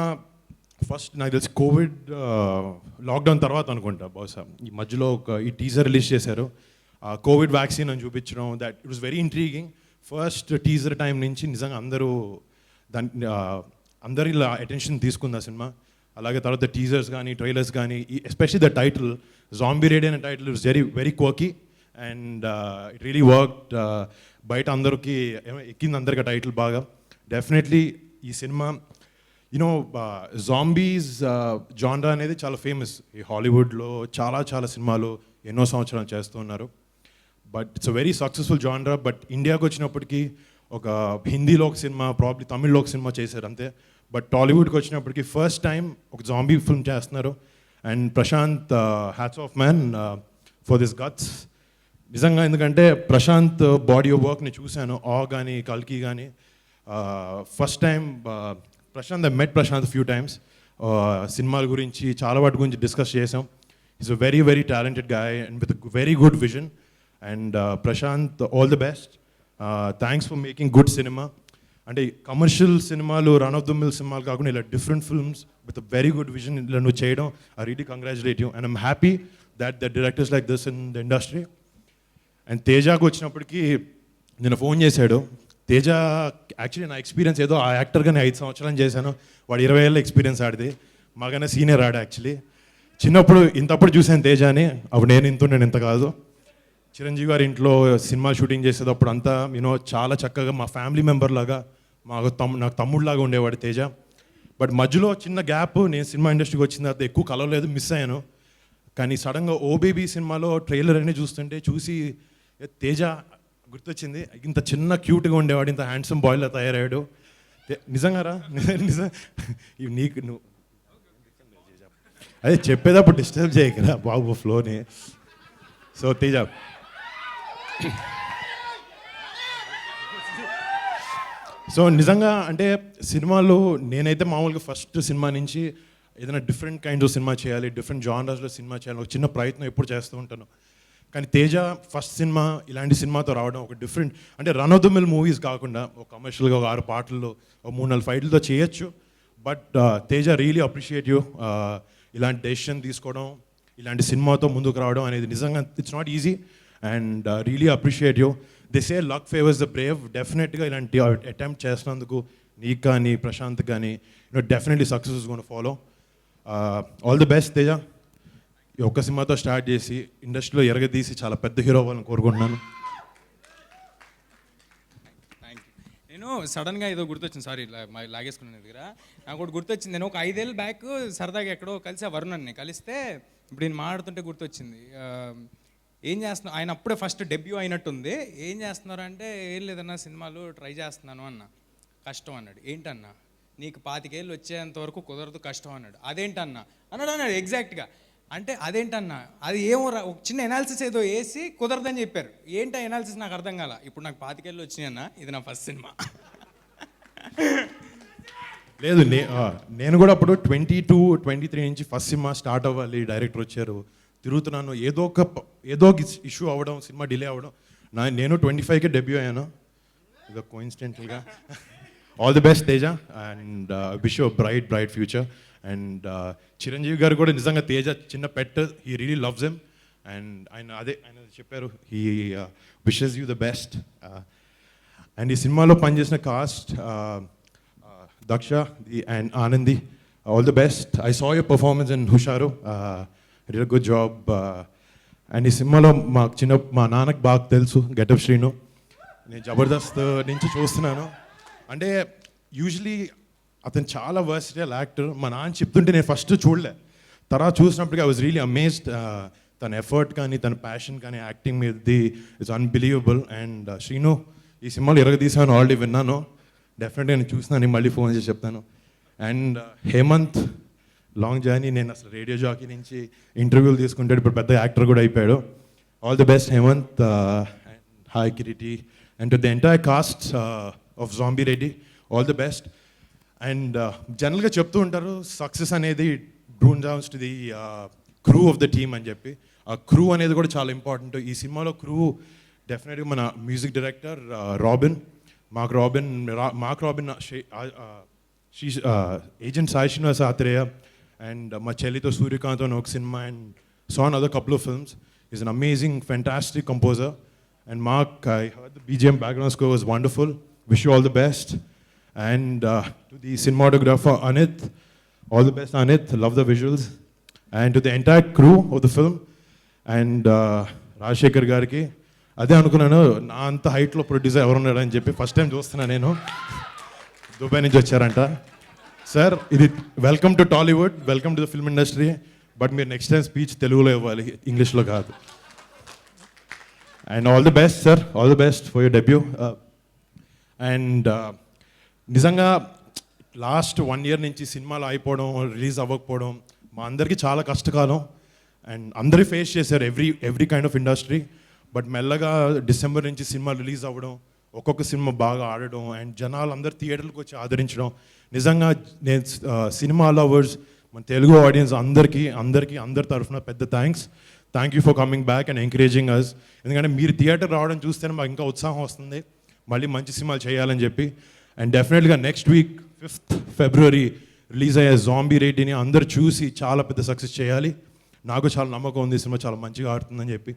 ఫస్ట్ నాకు తెలిసి కోవిడ్ లాక్డౌన్ తర్వాత అనుకుంటా బహుశా. ఈ మధ్యలో ఈ టీజర్ రిలీజ్ చేశారు. కోవిడ్ వ్యాక్సిన్ అని చూపించడం, that it was very intriguing. First teaser time నుంచి నిజంగా అందరి అటెన్షన్ తీసుకుంది ఆ సినిమా. అలాగే తర్వాత టీజర్స్ కానీ ట్రైలర్స్ కానీ especially the title Zombie Reddy అనే title it's very very quirky and it really worked. బయట అందరికీ ఎక్కింది అందరికీ టైటిల్ బాగా. డెఫినెట్లీ ఈ సినిమా జాంబీస్ జాన్రా అనేది చాలా ఫేమస్ ఈ హాలీవుడ్లో. చాలా చాలా సినిమాలు ఎన్నో సంవత్సరాలు చేస్తూ ఉన్నారు. But it's a very successful genre. But ఇండియాకి వచ్చినప్పటికీ ఒక హిందీలో ఒక సినిమా, ప్రాబ్లీ తమిళ్లో ఒక సినిమా చేశారు అంతే. బట్ టాలీవుడ్కి వచ్చినప్పటికీ ఫస్ట్ టైం ఒక జాంబీ ఫిల్మ్ చేస్తున్నారు. And Prashant, hats off man for this guts. నిజంగా ఎందుకంటే ప్రశాంత్ బాడీ ఆఫ్ వర్క్ని చూశాను, కానీ కల్కి కానీ. First time Prashant, I met Prashant few times. సినిమాల గురించి చాలా వాటి గురించి డిస్కస్ చేసాం. Is a very very talented guy and with very good vision. And Prashant, all the best. Thanks for making good cinema. అంటే కమర్షియల్ సినిమాలు, రన్ ఆఫ్ ద మిల్ సినిమాలు కాకుండా ఇలా different films with very good vision ఇలా నువ్వు చేయడం, I really congratulate you. And I'm happy that the directors like this in the industry. And తేజాకు వచ్చినప్పటికీ నేను ఫోన్ చేశాడు. తేజ యాక్చువల్లీ నా ఎక్స్పీరియన్స్ ఏదో ఆ యాక్టర్గా నేను 5 సంవత్సరాలు చేశాను, వాడు 20 ఏళ్ళ ఎక్స్పీరియన్స్ ఆడిది. మాకన్నా సీనియర్ ఆడు యాక్చువల్లీ. చిన్నప్పుడు ఇంతప్పుడు చూశాను తేజాని, అప్పుడు నేను ఇంత కాదు. చిరంజీవి గారి ఇంట్లో సినిమా షూటింగ్ చేసేటప్పుడు అంతా చాలా చక్కగా మా ఫ్యామిలీ మెంబర్ లాగా, నాకు తమ్ముడులాగా ఉండేవాడు తేజ. బట్ మధ్యలో చిన్న గ్యాప్, నేను సినిమా ఇండస్ట్రీకి వచ్చిన తర్వాత ఎక్కువ కలవలేదు, మిస్ అయ్యాను. కానీ సడన్గా ఓ బేబీ సినిమాలో ట్రైలర్ అన్నీ చూసి తేజ గుర్తొచ్చింది. ఇంత చిన్న క్యూట్గా ఉండేవాడు, ఇంత హ్యాండ్సమ్ బాయ్లా తయారయ్యాడు. నిజంగా రా, నీకు నువ్వు అదే చెప్పేటప్పుడు డిస్టర్బ్ చేయకరా బాబు ఫ్లోని. సో తేజ, సో నిజంగా అంటే సినిమాలో నేనైతే మామూలుగా ఫస్ట్ సినిమా నుంచి ఏదైనా డిఫరెంట్ కైండ్స్ ఆఫ్ సినిమా చేయాలి, డిఫరెంట్ జానర్స్లో సినిమా చేయాలి, ఒక చిన్న ప్రయత్నం ఎప్పుడు చేస్తూ ఉంటాను. కానీ తేజ ఫస్ట్ సినిమా ఇలాంటి సినిమాతో రావడం, ఒక డిఫరెంట్ అంటే run of the mill movies కాకుండా ఒక కమర్షియల్గా ఒక 6 పాటల్లో ఒక 3-4 ఫైట్లతో చేయొచ్చు. But Teja really appreciate you. ఇలాంటి డెసిషన్ తీసుకోవడం, ఇలాంటి సినిమాతో ముందుకు రావడం అనేది నిజంగా it's not easy. And really appreciate you. They say luck favours the brave. డెఫినెట్గా ఇలాంటి అటెంప్ట్ చేసినందుకు నీకు కానీ ప్రశాంత్ కానీ definitely success is gonna follow. All the best Teja. ఈ ఒక్క సినిమాతో స్టార్ట్ చేసి ఇండస్ట్రీలో ఎరగదీసి చాలా పెద్ద హీరో అవ్వాలని కోరుకుంటున్నాను. Thank you. నేను సడన్గా ఏదో గుర్తొచ్చింది, సారీ లాగేసుకున్నాను దగ్గర. నాకు ఒకటి గుర్తొచ్చింది. నేను ఒక 5 ఏళ్ళ బ్యాక్ సరదాగా ఎక్కడో కలిసి ఆ వరుణ్ని కలిస్తే ఇప్పుడు నేను మాట్లాడుతుంటే గుర్తొచ్చింది. ఏం చేస్తున్నావు, ఆయన అప్పుడే ఫస్ట్ డెబ్యూ అయినట్టుంది. ఏం చేస్తున్నారు అంటే ఏం లేదన్నా సినిమాలు ట్రై చేస్తున్నాను అన్న. కష్టం అన్నాడు. ఏంటన్నా, నీకు 25 ఏళ్ళు వచ్చేంత వరకు కుదరదు, కష్టం అన్నాడు. అదేంటన్నా అన్నాడు ఎగ్జాక్ట్గా. అంటే అదేంటన్నా, అది ఏమో ఒక చిన్న ఎనాలిసిస్ ఏదో వేసి కుదరదని చెప్పారు. ఏంటో ఎనాలిసిస్ నాకు అర్థం కాల. ఇప్పుడు నాకు 25 ఏళ్ళు వచ్చినాయన్నా, ఇది నా ఫస్ట్ సినిమా. లేదు, నేను కూడా అప్పుడు 22-23 నుంచి ఫస్ట్ సినిమా స్టార్ట్ అవ్వాలి, డైరెక్టర్ వచ్చారు, తిరుగుతున్నాను, ఏదో ఒక ఇష్యూ అవ్వడం, సినిమా డిలే అవ్వడం. నేను 25కే డెబ్యూ అయ్యాను, ఇదో కోఇన్సిడెంటల్గా. All the best Teja and wish you bright future. And Chiranjeevi garu కూడా నిజంగా తేజ చిన్న pet, he really loves him. And ఆయన చెప్పారు, he wishes you the best. And ఈ సినిమాలో పనిచేసిన cast Daksha and Anandi, all the best. I saw your performance in Husharu, it good job. And ఈ సినిమాలో మా నాన్నకు బాగా తెలుసు గెటప్ శ్రీను, నేను జబర్దస్త్ నుంచి చూస్తున్నాను. అంటే యూజువలీ అతను చాలా వర్సిటైల్ యాక్టర్. మా నాన్న చెప్తుంటే నేను ఫస్ట్ చూడలే, తర్వాత చూసినప్పటికీ ఐ వాజ్ రియలీ అమేజ్డ్. తన ఎఫర్ట్ కానీ తన ప్యాషన్ కానీ యాక్టింగ్ మీదది ఇట్స్ అన్బిలీవబుల్. అండ్ శ్రీను ఈ సినిమాలో ఎరగదీసాను, ఆల్రెడీ విన్నాను, డెఫినెట్గా నేను చూసినాను, మళ్ళీ ఫోన్ చేసి చెప్తాను. అండ్ హేమంత్ లాంగ్ జర్నీ, నేను అసలు రేడియో జాకీ నుంచి ఇంటర్వ్యూలు తీసుకుంటాడు, ఇప్పుడు పెద్ద యాక్టర్ కూడా అయిపోయాడు. All the best Hemanth. And hi Kireeti and to the entire cast of Zombie Reddy, all the best. And జనరల్గా చెప్తూ ఉంటారు సక్సెస్ అనేది డ్రూన్ downs to the crew of the team అని చెప్పి. ఆ క్రూ అనేది కూడా చాలా ఇంపార్టెంట్. ఈ సినిమాలో క్రూ డెఫినెట్గా మన music director Robin, Mark Robin, agent Sai Srinivas Athreya, and మా చెల్లితో సూర్యకాంత్ అని ఒక cinema, and saw another couple of films. He's an amazing, fantastic composer. And Mark, I heard the BGM background score was wonderful. Wish you all the best. And to the cinematographer Anit, all the best Anit, love the visuals. And to the entire crew of the film, and Rajasekhar గారికి అదే అనుకున్నాను, నా అంత హైట్లో producer ఎవరున్నాడు అని చెప్పి first time చూస్తున్నాను నేను. దుబాయ్ నుంచి వచ్చారంట. సార్ ఇది welcome to Tollywood, welcome to the film industry, but మీరు నెక్స్ట్ టైం స్పీచ్ తెలుగులో ఇవ్వాలి, ఇంగ్లీష్లో కాదు. And all the best sir, all the best for your debut. And నిజంగా లాస్ట్ 1 year నుంచి సినిమాలు అయిపోవడం, రిలీజ్ అవ్వకపోవడం మా అందరికీ చాలా కష్టకాలం. అండ్ అందరూ ఫేస్ చేశారు, every kind of industry. But మెల్లగా డిసెంబర్ నుంచి సినిమా రిలీజ్ అవ్వడం, ఒక్కొక్క సినిమా బాగా ఆడడం, అండ్ జనాలు అందరు థియేటర్లకు వచ్చి ఆదరించడం, నిజంగా నేను సినిమా లవర్స్, మన తెలుగు ఆడియన్స్ అందరి తరఫున పెద్ద thank you for coming back and encouraging us. ఎందుకంటే మీరు థియేటర్ రావడం చూస్తేనే మాకు ఇంకా ఉత్సాహం వస్తుంది మళ్ళీ మంచి సినిమాలు చేయాలని చెప్పి. అండ్ డెఫినెట్గా next week 5th February release అయ్యే జాంబీ రెడ్డిని అందరు చూసి చాలా పెద్ద సక్సెస్ చేయాలి. నాకు చాలా నమ్మకం ఉంది, సినిమా చాలా మంచిగా ఆడుతుందని చెప్పి.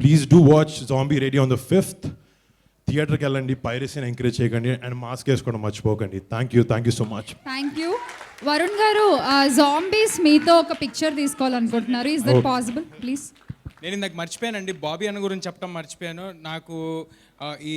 Please do watch Zombie Reddy on the 5th. థియేటర్కి వెళ్ళండి, పైరసీని ఎంకరేజ్ చేయకండి, అండ్ మాస్క్ వేసుకోవడం మర్చిపోకండి. Thank you so much. Thank you. Varun garu, zombies మీతో ఒక పిక్చర్ తీసుకోవాలనుకుంటున్నారు, ఇస్ దట్ పాసిబుల్ ప్లీజ్? నేను ఇందాక మర్చిపోయానండి, బాబీ అన్న గురించి చెప్పడం మర్చిపోయాను. నాకు ఈ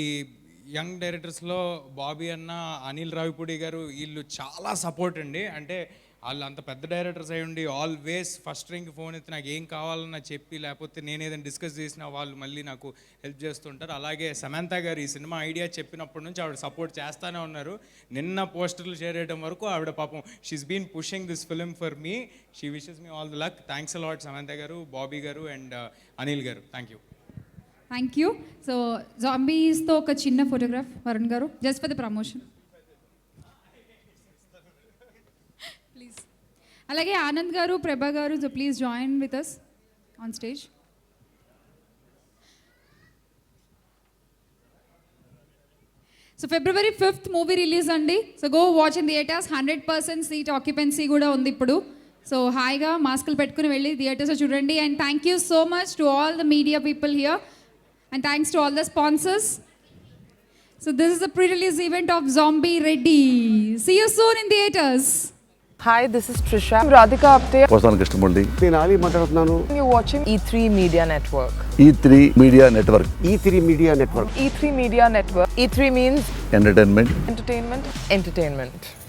యంగ్ డైరెక్టర్స్లో బాబీ అన్న, అనిల్ రావిపూడి గారు, వీళ్ళు చాలా సపోర్ట్ అండి. అంటే వాళ్ళు అంత పెద్ద డైరెక్టర్స్ అయి ఉండి ఆల్వేస్ ఫస్ట్ రింగ్కి ఫోన్ ఎత్తి నాకు ఏం కావాలన్నా చెప్పి, లేకపోతే నేను ఏదైనా డిస్కస్ చేసినా వాళ్ళు మళ్ళీ నాకు హెల్ప్ చేస్తుంటారు. అలాగే సమంత గారు ఈ సినిమా ఐడియా చెప్పినప్పటి నుంచి ఆవిడ సపోర్ట్ చేస్తూనే ఉన్నారు. నిన్న పోస్టర్లు షేర్ చేయడం వరకు ఆవిడ పాపం she's been pushing this film for me. She wishes me all the luck. Thanks a lot Samantha garu, Bobby గారు అండ్ అనిల్ గారు. Thank you. సో జాంబీస్తో ఒక చిన్న photograph Varun garu, just for the promotion please. అలాగే Anand garu, Prabha garu, so please join with us on stage. So February 5th movie release అండి. So go watch in theatres. 100% seat occupancy కూడా ఉంది ఇప్పుడు. So హాయిగా మాస్కులు పెట్టుకుని వెళ్ళి థియేటర్స్లో చూడండి. And thank you so much to all the media people here, and thanks to all the sponsors. So this is the pre-release event of Zombie Reddy. See you soon in theaters. Hi, this is Trisha. I'm Radhika Apte. వస్తాను కృష్ణమూర్తి. నేను ఆలీ మాట్లాడుతున్నాను. You're watching E3 Media Network. E3 Media Network. E3 Media Network. E3 Media Network. E3 means Entertainment. Entertainment.